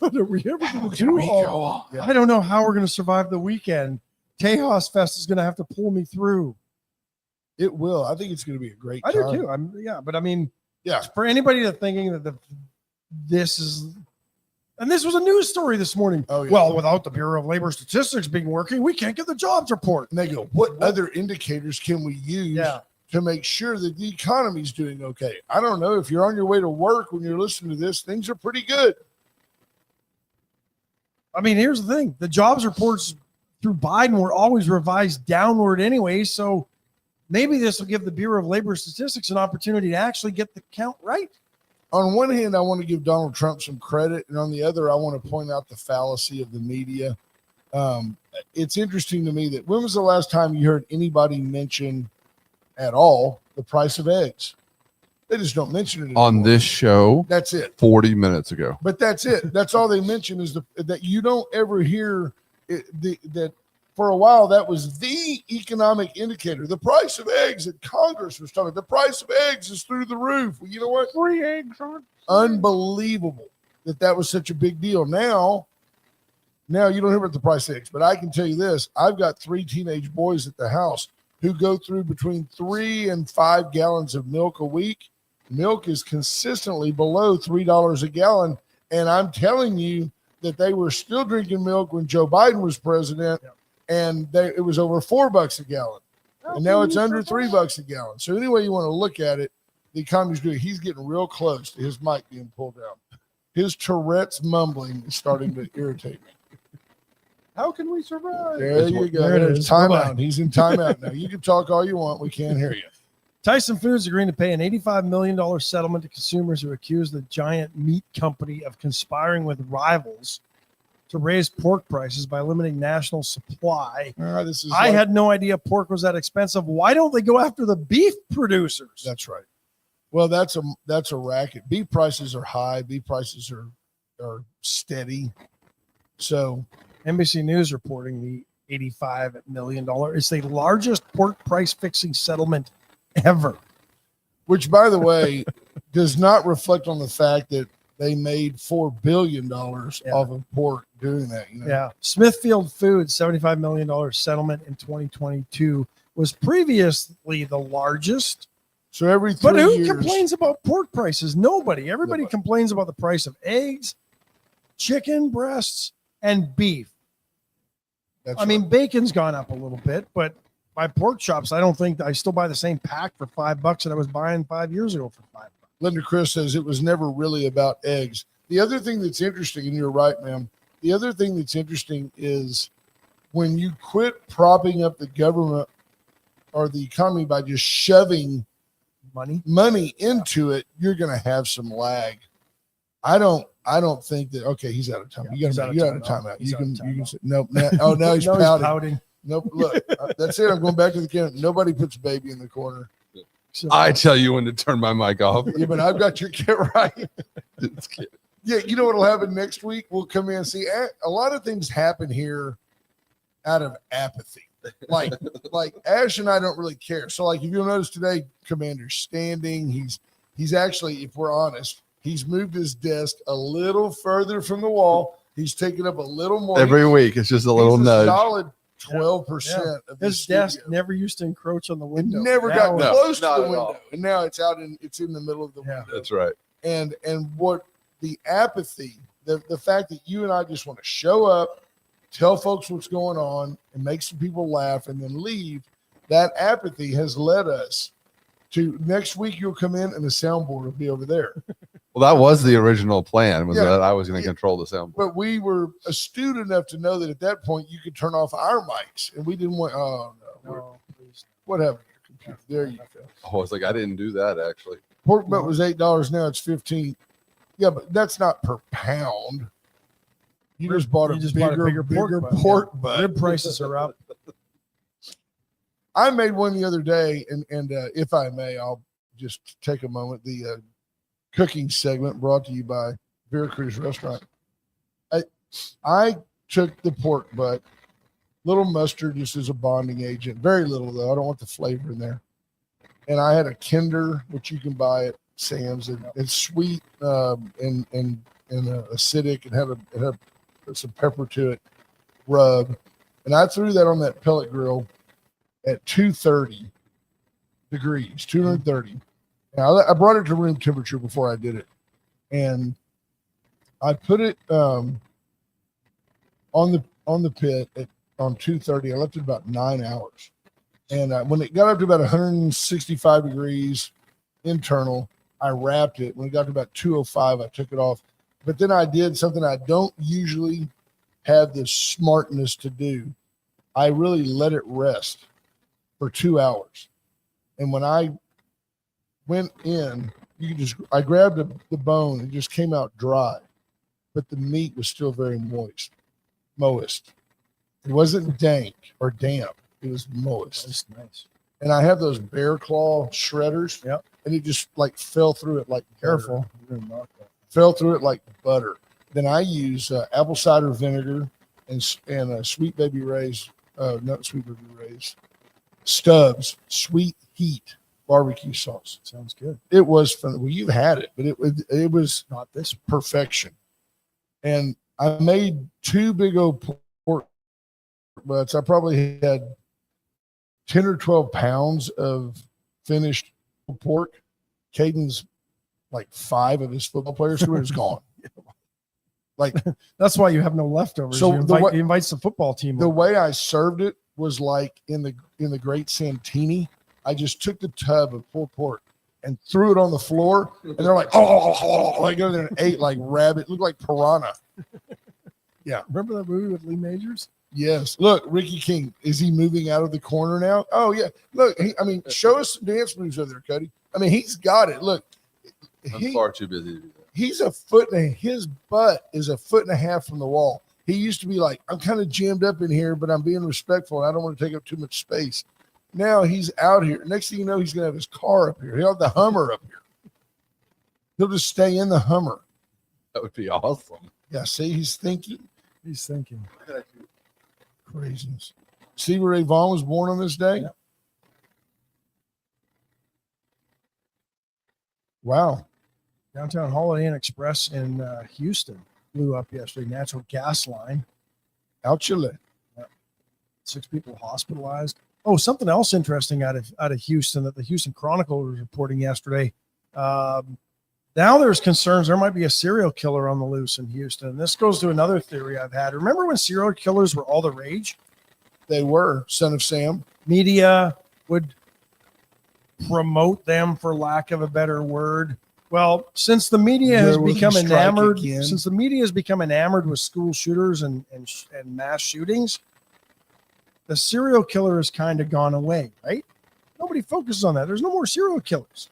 what are we ever going to do? Yeah. I don't know how we're going to survive the weekend. Tejas Fest is going to have to pull me through. It will. I think it's going to be a great I time. do too. But I mean, Yeah. for anybody that's thinking that this is, and this was a news story this morning. Oh, yeah. Well, without the Bureau of Labor Statistics being working, we can't get the jobs report. And they go, what other indicators can we use Yeah. to make sure that the economy's doing okay? I don't know. If you're on your way to work when you're listening to this, things are pretty good. I mean, here's the thing. The jobs reports through Biden were always revised downward anyway. So maybe this will give the Bureau of Labor Statistics an opportunity to actually get the count right. On one hand, I want to give Donald Trump some credit, and on the other, I want to point out the fallacy of the media. It's interesting to me that when was the last time you heard anybody mention at all the price of eggs? They just don't mention it anymore. On this show That's it. 40 minutes ago. But that's it. That's all they mention is that you don't ever hear that for a while that was the economic indicator. The price of eggs that Congress was talking. The price of eggs is through the roof. Well, you know what? Free eggs on. Unbelievable that was such a big deal. Now you don't hear about the price of eggs, but I can tell you this: I've got 3 teenage boys at the house who go through between 3 and 5 gallons of milk a week. Milk is consistently below $3 a gallon. And I'm telling you that they were still drinking milk when Joe Biden was president, and it was over $4 a gallon. And now it's under $3 a gallon. So anyway you want to look at it, the economy's doing. He's getting real close to his mic being pulled down. His Tourette's mumbling is starting to irritate me. How can we survive? There you go. There it There's is. timeout. He's in timeout now. You can talk all you want. We can't hear you. Tyson Foods agreeing to pay an $85 million settlement to consumers who accuse the giant meat company of conspiring with rivals to raise pork prices by limiting national supply. I had no idea pork was that expensive. Why don't they go after the beef producers? That's right. Well, that's a racket. Beef prices are high. Beef prices are steady. So NBC News reporting the $85 million is the largest pork price fixing settlement ever. Which, by the way, does not reflect on the fact that they made $4 billion off of pork doing that. You know? Yeah. Smithfield Foods, $75 million settlement in 2022 was previously the largest. So every 3 But who years, complains about pork prices? Nobody. Everybody complains about the price of eggs, chicken breasts, and beef. I mean, bacon's gone up a little bit, but my pork chops, I don't think I still buy the same pack for $5 that I was buying 5 years ago for $5. Linda Chris says it was never really about eggs. The other thing that's interesting, and you're right, ma'am, the other thing that's interesting is when you quit propping up the government or the economy by just shoving money into it, you're going to have some lag. I don't think that. Okay, he's out of time. You're out of timeout. You can say nope. Now he's pouting. Nope. Look, that's it. I'm going back to the camera. Nobody puts baby in the corner. So, I tell you when to turn my mic off. Yeah, but I've got your kid right. Yeah, you know what'll happen next week? We'll come in and see a lot of things happen here out of apathy. Like Ash and I don't really care. So like if you'll notice today, Commander's standing. He's actually, if we're honest, he's moved his desk a little further from the wall. He's taken up a little more. Every week, it's just a little nudge. Solid 12% of his desk never used to encroach on the window. It never got close to the window, all. and now it's in the middle of the window. That's right. And what the apathy, the fact that you and I just want to show up, tell folks what's going on, and make some people laugh, and then leave. That apathy has led us to next week. You'll come in, and the soundboard will be over there. Well, that was the original plan, was Yeah. that I was going to Yeah. control the sound. But we were astute enough to know that at that point you could turn off our mics, and we didn't want. Oh no! No, please. What happened to your computer? There you go. I was like, I didn't do that actually. Pork butt was $8. Now it's 15. Yeah, but that's not per pound. You just bought a bigger pork butt. Rib prices are up. I made one the other day, and if I may, I'll just take a moment. The cooking segment brought to you by Veracruz Restaurant. I took the pork butt, little mustard just as a bonding agent, very little though. I don't want the flavor in there. And I had a Kinder, which you can buy at Sam's, and it's sweet and acidic, and had some pepper to it, rub, and I threw that on that pellet grill at 230 degrees, 230. Now I brought it to room temperature before I did it, and I put it on the pit on 230. I left it about 9 hours, and when it got up to about 165 degrees internal, I wrapped it. When it got to about 205, I took it off. But then I did something I don't usually have the smartness to do. I really let it rest for 2 hours. And when I went in, I grabbed the bone and just came out dry, but the meat was still very moist. It wasn't dank or damp. It was moist. That's nice. And I have those bear claw shredders. Yep. And it just like fell through it like Careful. fell through it like butter. Then I use apple cider vinegar and Sweet Baby Ray's, not Sweet Baby Ray's, Stubbs Sweet Heat barbecue sauce. Sounds good. It was fun. Well, you had it, but it was Not this. perfection. And I made 2 big old pork butts. I probably had 10 or 12 pounds of finished pork. Caden's like 5 of his football players who is gone. Like, That's why you have no leftovers. So you the invites the football team. the over. way I served it was like in the Great Santini. I just took the tub of pulled pork and threw it on the floor, and they're like, oh, I go there and ate like rabbit, looked like piranha. Remember that movie with Lee Majors? Yes. Look, Ricky King, is he moving out of the corner now? Oh yeah. Look, show us some dance moves over there, Cody. I mean, he's got it. Look, I'm far too busy to do that. he's a foot and his butt is 1.5 feet from the wall. He used to be like, I'm kind of jammed up in here, but I'm being respectful and I don't want to take up too much space. Now he's out here. Next thing you know, he's going to have his car up here. He'll have the Hummer up here. He'll just stay in the Hummer. That would be awesome. Yeah, see, he's thinking. He's thinking. Craziness. Stevie Ray Vaughan was born on this day? Yeah. Wow. Downtown Holiday Inn Express in Houston blew up yesterday. Natural gas line. Out your leg. 6 people hospitalized. Oh, something else interesting out of Houston that the Houston Chronicle was reporting yesterday. Now there's concerns there might be a serial killer on the loose in Houston. And this goes to another theory I've had. Remember when serial killers were all the rage? They were Son of Sam. Media would promote them, for lack of a better word. Well, since the media has become enamored, with school shooters and mass shootings, the serial killer has kind of gone away, right? Nobody focuses on that. There's no more serial killers.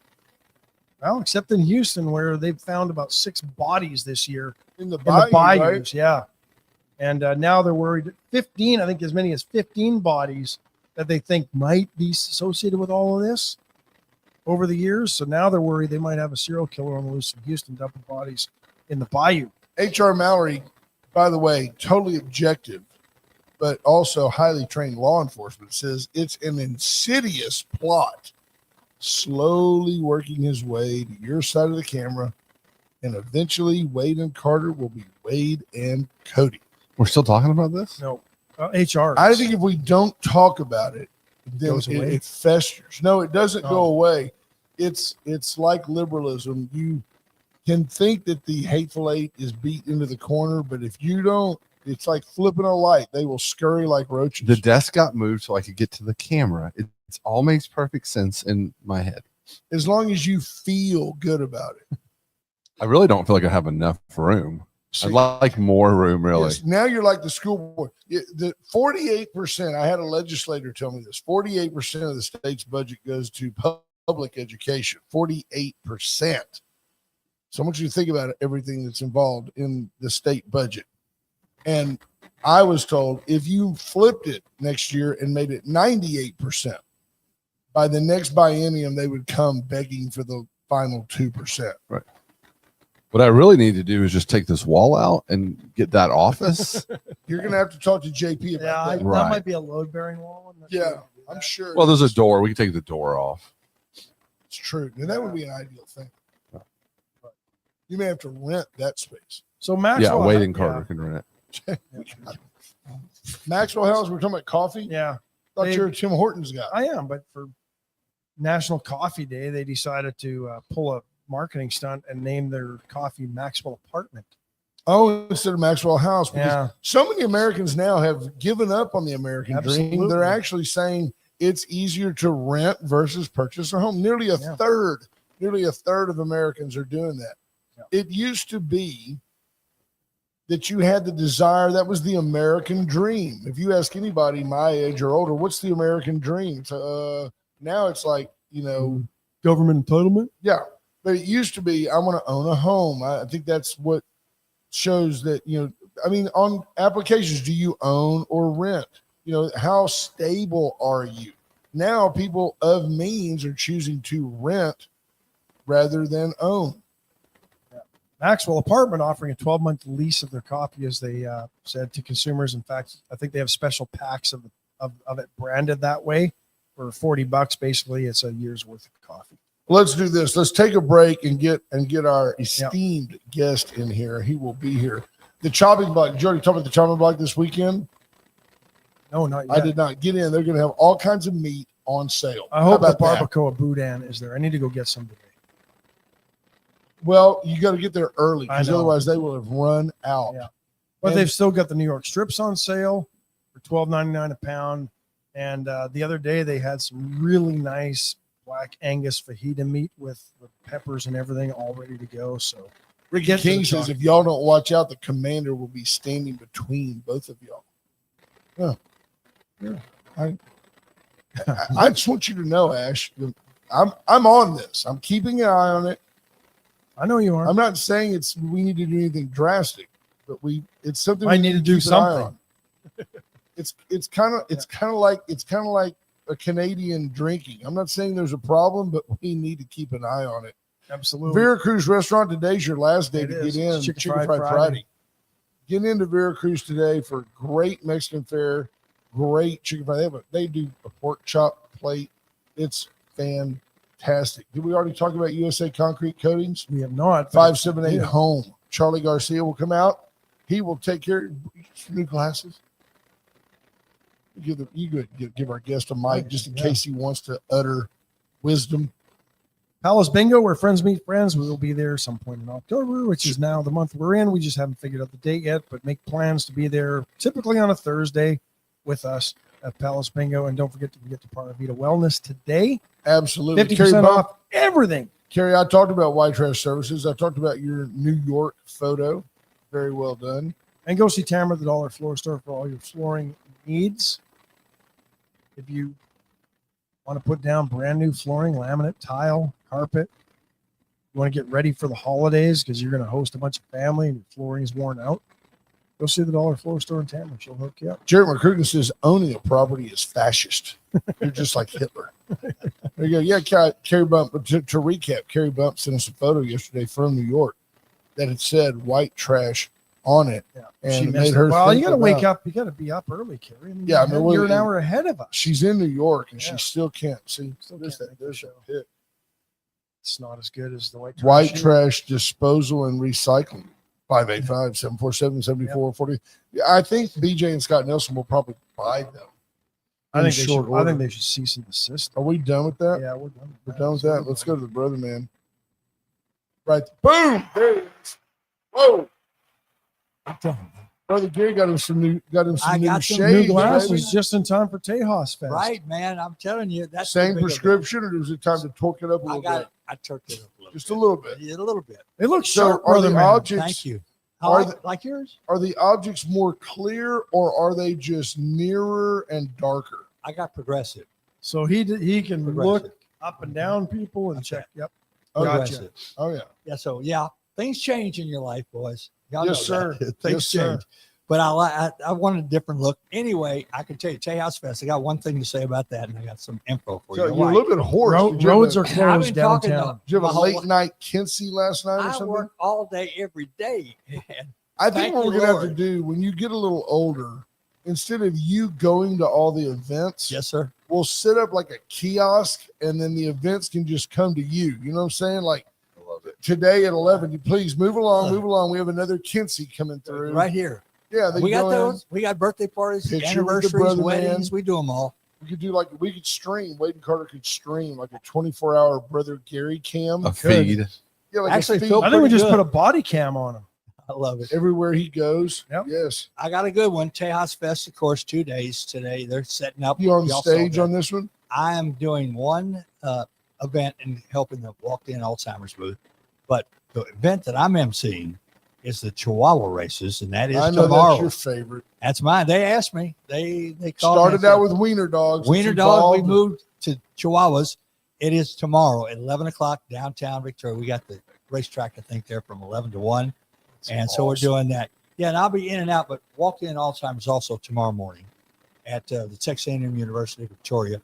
Well, except in Houston, where they've found about 6 bodies this year In the in bayou, the bayous, right? yeah. And now they're worried. 15, I think as many as 15 bodies that they think might be associated with all of this over the years. So now they're worried they might have a serial killer on the loose in Houston, dumping bodies in the bayou. H.R. Mallory, by the way, totally objective, but also highly trained law enforcement, says it's an insidious plot, slowly working his way to your side of the camera, and eventually Wade and Carter will be Wade and Cody. We're still talking about this? No, HR. I think if we don't talk about it, then goes away. it festers. No, it doesn't go Oh. away. It's like liberalism. You can think that the hateful eight is beat into the corner, but if you don't, it's like flipping a light. They will scurry like roaches. The desk got moved so I could get to the camera. It all makes perfect sense in my head. As long as you feel good about it. I really don't feel like I have enough room. See, I'd like more room, really. yes, now you're like the school board. The 48%, I had a legislator tell me this, 48% of the state's budget goes to public education, 48%. So I want you to think about everything that's involved in the state budget. And I was told if you flipped it next year and made it 98%, by the next biennium, they would come begging for the final 2%. Right. What I really need to do is just take this wall out and get that office. You're going to have to talk to JP about that. Right. That might be a load-bearing wall. I'm not sure Yeah, we can do I'm that. sure. Well, there's a door. We can take the door off. It's true. Now, that would be an ideal thing. But you may have to rent that space. So Maxwell, Yeah, Wade and Carter can rent it. Maxwell House, we're talking about coffee. Yeah, Thought they- you're a Tim Hortons guy. I am. But for National Coffee Day, they decided to pull a marketing stunt and name their coffee Maxwell Apartment. Oh, instead of Maxwell House. Because Yeah, so many Americans now have given up on the American dream. Absolutely. They're actually saying it's easier to rent versus purchase a home. Nearly a Yeah. third of Americans are doing that. Yeah. It used to be that you had the desire. That was the American dream. If you ask anybody my age or older, what's the American dream? Now it's like, government entitlement. yeah. But it used to be, I want to own a home. I think that's what shows that, on applications, do you own or rent? How stable are you? Now people of means are choosing to rent rather than own. Maxwell Apartment offering a 12-month lease of their coffee, as they said to consumers. In fact, I think they have special packs of it branded that way for $40. Basically, it's a year's worth of coffee. Let's do this. Let's take a break and get our esteemed guest in here. He will be here. The chopping block. Did you already talk about the chopping block this weekend? No, not yet. I did not. Get in. They're going to have all kinds of meat on sale. I How hope the about that? barbacoa boudin is there. I need to go get some today. Well, you got to get there early I because know. otherwise they will have run out. Yeah. But And- they've still got the New York strips on sale for $12.99 a pound. And the other day they had some really nice Black Angus fajita meat with peppers and everything all ready to go. So Ricky Get to King the says talk. if y'all don't watch out, the commander will be standing between both of y'all. I just want you to know, Ash, I'm on this. I'm keeping an eye on it. I know you are. I'm not saying we need to do anything drastic, but it's something I we need to do keep an eye something. on. It's kind of like a Canadian drinking. I'm not saying there's a problem, but we need to keep an eye on it. Absolutely. Veracruz Restaurant, today's your last day It to is. get in. It's Chicken Chicken Fried Fried Friday. Friday. Get into Veracruz today for great Mexican fare, great chicken fried. They do a pork chop plate. It's fantastic. Did we already talk about USA Concrete Coatings? We have not. 578 Yeah. Home. Charlie Garcia will come out. He will take care of new glasses. Give our guest a mic just in Yeah. case he wants to utter wisdom. Palace Bingo, where friends meet friends. We will be there some point in October, which is now the month we're in. We just haven't figured out the date yet, but make plans to be there typically on a Thursday with us at Palace Bingo. And don't forget to get to Paravita Wellness today. Absolutely. 50% Bump, off everything. Carrie, I talked about White Trash Services. I talked about your New York photo. Very well done. And go see Tamara at the Dollar Floor Store for all your flooring needs. If you want to put down brand new flooring, laminate, tile, carpet, you want to get ready for the holidays because you're going to host a bunch of family and your flooring is worn out, go see the Dollar Floor Store in Tamara. She'll hook you up. Jared McCrugen says owning a property is fascist. You're just like Hitler. There you go. Yeah, Carrie Bump. But to recap, Carrie Bump sent us a photo yesterday from New York that had said white trash on it. Yeah. And She it missed made her it. Well, you think got to wake about- up. You got to be up early, Carrie. Yeah, I mean, you're an hour ahead of us. She's in New York and Yeah. she still can't see. Still There's can't that. make the There's show. that pic. It's not as good as the white trash. White sheet. trash disposal and recycling. 585-747-7440. Yeah, I think BJ and Scott Nelson will probably buy them. I in think, short I order. think they should cease and desist. Are we done with that? Yeah, we're done. We're done with that. Let's go to the brother man. Right. Boom. There it is. Whoa. Brother Gary got him some new I got some shades. New Hey, glasses baby. just in time for Tejas Fest. Right, man. I'm telling you, that's the Same big of it. prescription, or was it time to torque it up a I little got bit? it. I took it up a Just a little bit. Yeah, a little bit. They look So sharp, are brother the man. objects Thank you. Are Like yours? are the objects more clear or are they just nearer and darker? I got progressive. So he can Progressive. look up and down people and Okay. check. Yep. Progressive. Oh yeah. Yeah. So yeah, things change in your life, boys. Y'all Yes, know that. sir. Things Yes, sir. change. But I wanted a different look. Anyway, I can tell you, Tejas Fest. I got one thing to say about that, and I got some info for So you. you're a little bit hoarse. Did you have Roads a- are I've closed been talking downtown. Did you have my a whole late life. night Kinsey last night or I something? work all day, every day. And I think Thank what you, we're gonna have to Lord. do when you get a little older, instead of you going to all the events, yes, sir. we'll set up like a kiosk and then the events can just come to you. You know what I'm saying? Like today at 11, you please move along, move along. We have another Kinsey coming through. Right here. Yeah, they We got go in. those. We got birthday parties, Picture with the anniversaries, brother weddings. man. We do them all. We could do like we could stream. Wade and Carter could stream like a 24-hour brother Gary cam. A feed. Yeah, like Actually, a feed Phil- I think we pretty just good. put a body cam on him. I love it. everywhere he goes. Yep. Yes. I got a good one. Tejas Fest, of course, 2 days today. They're setting up. You on Y'all saw stage that. on this one? I am doing one event and helping the walked-in Alzheimer's booth, but the event that I'm emceeing is the Chihuahua races, and that is I know tomorrow. that's your favorite. That's mine. They asked me. They called Started me. out with wiener dogs. Wiener It's Dog. We evolved. moved to Chihuahuas. It is tomorrow at 11 o'clock downtown Victoria. We got the racetrack, I think, there from 11 to 1. And so we're doing that. Yeah, and I'll be in and out, but walk-in Alzheimer's also tomorrow morning at the Texas A&M University of Victoria.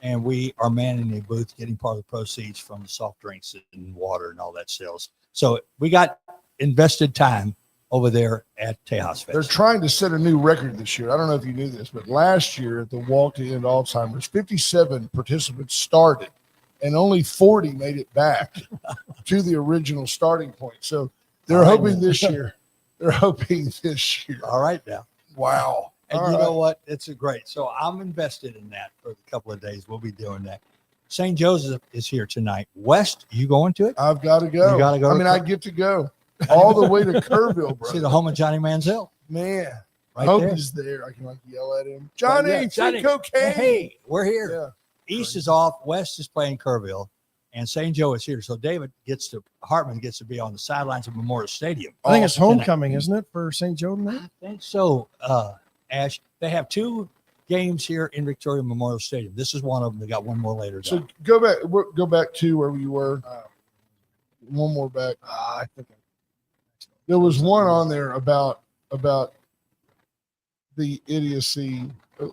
And we are manning a booth, getting part of the proceeds from the soft drinks and water and all that sales. So we got invested time over there at Tejas They're Fest. trying to set a new record this year. I don't know if you knew this, but last year at the Walk to End Alzheimer's, 57 participants started and only 40 made it back to the original starting point. So they're All right, hoping man. this year. They're hoping this year. All right now. Wow. And All you right. know what? It's a great. So I'm invested in that for a couple of days. We'll be doing that. St. Joseph is here tonight. West, you going to it? I've got to go. You gotta go I to mean, I Cur- get to go all the way to Kerrville, bro. See the home of Johnny Manziel. Man, I Right hope there. he's there. I can like yell at him. Johnny, Yeah, free Johnny. cocaine. Hey, we're here. Yeah. East is off. West is playing Kerrville, and St. Joe is here. So Hartman gets to be on the sidelines of Memorial Stadium. I think it's tonight. homecoming, isn't it, for St. Joe tonight? I think so. Ash, they have 2 games here in Victoria Memorial Stadium. This is one of them. They got one more later. So go back to where you were. One more back. I think There was one on there about the idiocy.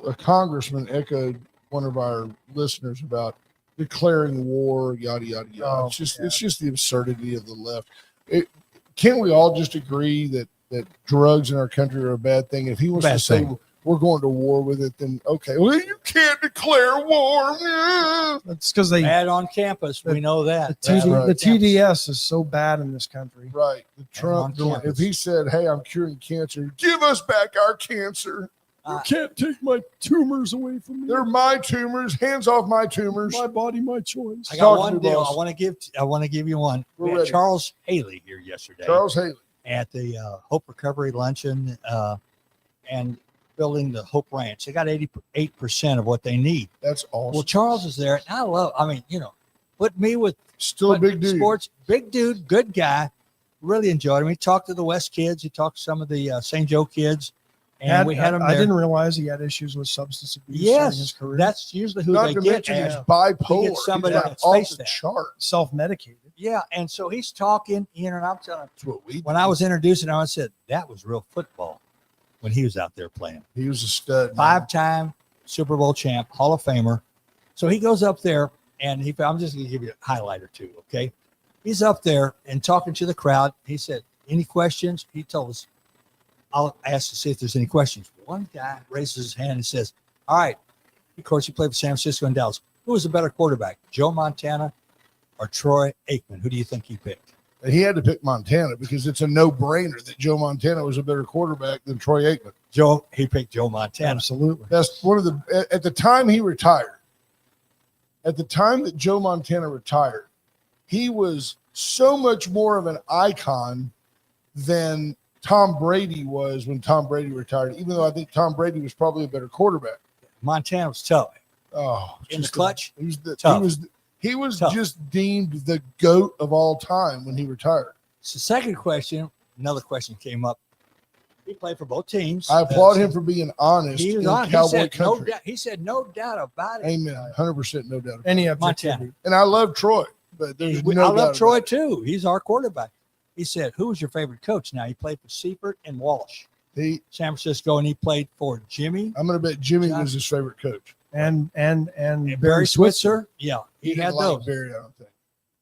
A congressman echoed one of our listeners about declaring war, yada yada yada. Oh, It's just the absurdity of the left. Can't we all just agree that drugs in our country are a bad thing? If he wants Bad to say thing. we're going to war with it, then okay. Well, you can't declare war. it's because they Bad on campus. We know that. the, Bad TD, on the campus. TDS is so bad in this country. Right. The Trump, on campus. if he said, hey, I'm curing cancer, give us back our cancer. Uh, Can't take my tumors away from me. They're my tumors. Hands off my tumors. my body, my choice. I Talk got to one me, deal. boss. I want to give you one. We're We had ready. Charles Haley here yesterday Charles Haley. at the Hope Recovery Luncheon and building the Hope Ranch. They got 88% of what they need. That's awesome. Well, Charles is there. And I mean, put me with Still a big dude. sports, big dude, good guy. Really enjoyed him. He talked to the West kids. He talked to some of the St. Joe kids. And we had him I there. didn't realize he had issues with substance abuse during his Yes, career. that's usually who Not they to get. mention he's Ash. bipolar. He gets somebody He's that's off faced the that. chart. self-medicated. Yeah, and so he's talking, and I'm telling That's what we when do. I was introducing him, I said that was real football when he was out there playing. He was a stud. man. 5-time Super Bowl champ, Hall of Famer. So he goes up there, and I'm just going to give you a highlight or two, okay? He's up there and talking to the crowd. He said, any questions? He told us, I'll ask to see if there's any questions. One guy raises his hand and says, all right, of course, he played for San Francisco and Dallas. Who was a better quarterback, Joe Montana or Troy Aikman? Who do you think he picked? He had to pick Montana because it's a no-brainer that Joe Montana was a better quarterback than Troy Aikman. He picked Joe Montana. Absolutely. That's one of the at the time he retired. At the time that Joe Montana retired, he was so much more of an icon than Tom Brady was when Tom Brady retired, even though I think Tom Brady was probably a better quarterback. Montana was tough. Oh, In the just clutch? He was the, he Tough. was He was Tough. just deemed the GOAT of all time when he retired. So second question, another question came up. He played for both teams. I applaud him for being honest He was in on. He Cowboy said, no country. doubt. He said, no doubt about it. Amen. 100% no doubt. About Any it. objectivity. And I love Troy, but there's no I doubt love Troy about it. too. He's our quarterback. He said, who was your favorite coach? Now he played for Seifert and Walsh, San Francisco, and he played for Jimmy I'm going to bet Jimmy John- was his favorite coach. And Barry Switzer. Yeah, he didn't had like those. Barry, I don't think.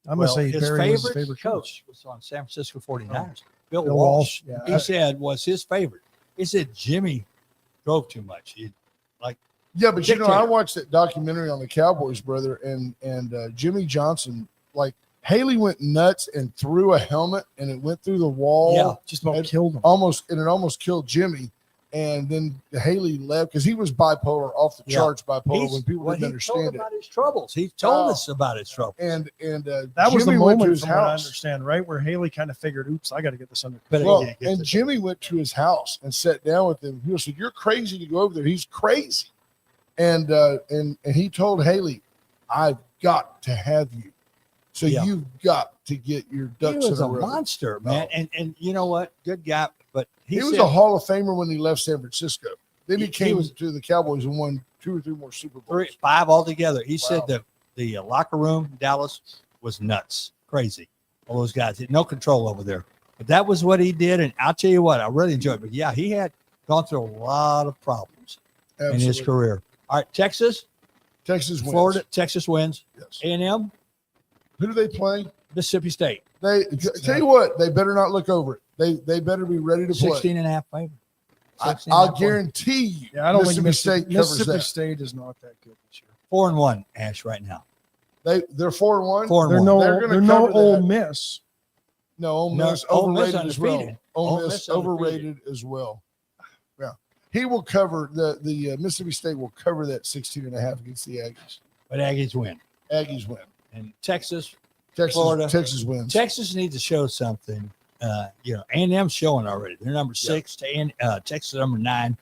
I'm Well, gonna say his Barry was his favorite favorite coach. was on San Francisco 49ers. Bill Bill Walsh. Walsh. He Yeah. said was his favorite. He said Jimmy drove too much. Yeah, but you know, I Dictator. watched that documentary on the Cowboys, brother, and Jimmy Johnson, like Haley went nuts and threw a helmet, and it went through the wall. Yeah. Just about And killed him. It almost killed Jimmy. And then Haley left because he was bipolar, off the Yeah. charts bipolar He's- when people well, didn't he told understand it. about his troubles. He told Oh. us about his troubles. And That was the Jimmy went to moment, his from what I house. understand, right, where Haley kind of figured, "Oops, I got to get this under But control." Well, didn't get and to- Jimmy went to his house and sat down with him. He said, "You're crazy to go over there." He's crazy, and he told Haley, "I've got to have you, so Yeah. you've got to get your He ducks was in a a row." monster, man. Oh. And you know what? Good guy. But He was said, a Hall of Famer when he left San Francisco. Then he He came was- to the Cowboys and won 2 or 3 more Super Bowls. 5 altogether. He said Wow. that the locker room in Dallas was nuts, crazy. All those guys had no control over there. But that was what he did. And I'll tell you what, I really enjoyed it. But yeah, he had gone through a lot of problems in his Absolutely. career. All right, Texas, Texas wins. Florida, Texas wins. Yes. A&M, Who do they play? Mississippi State, They tell you what, they better not look over it. They better be ready to play. 16.5 favorite. I'll guarantee you. Yeah, I don't think Mississippi State covers Mississippi that. State is not that good this year. 4-1, Ash, right now. They're 4-1. 4-1. They're no, They're gonna they're no cover Ole that. Miss. No, Ole No, Miss Ole Miss overrated as well. undefeated. Ole Ole Miss Miss undefeated. overrated as well. Yeah, he will cover the Mississippi State will cover that 16.5 against the Aggies. But Aggies win. Aggies win. And Texas Florida. Florida. Texas wins. Texas needs to show something. A&M's showing already. They're number 6 to Texas number 9.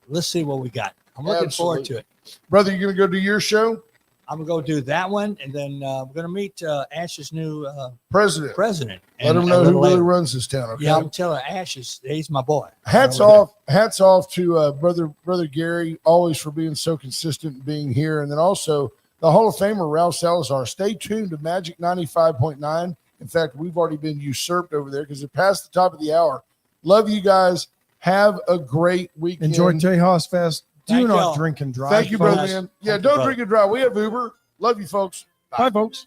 Let's see what we got. I'm looking forward to it. Brother, you gonna go do your show? I'm gonna go do that one, and then we're gonna meet Ash's new President. president. Let and him a know who little really later. runs this town. Okay. Yeah, I'm telling Ash he's my boy. Hats off to brother Gary, always for being so consistent and being here, and then also the Hall of Famer Ralph Salazar. Stay tuned to Magic 95.9. In fact, we've already been usurped over there because it passed the top of the hour. Love you guys. Have a great weekend. Enjoy Tejas Fest. Do Thank not y'all. drink and drive. Thank you, folks. brother. Man. Yeah, Thank you, don't brother. drink and drive. We have Uber. Love you, folks. Bye, folks.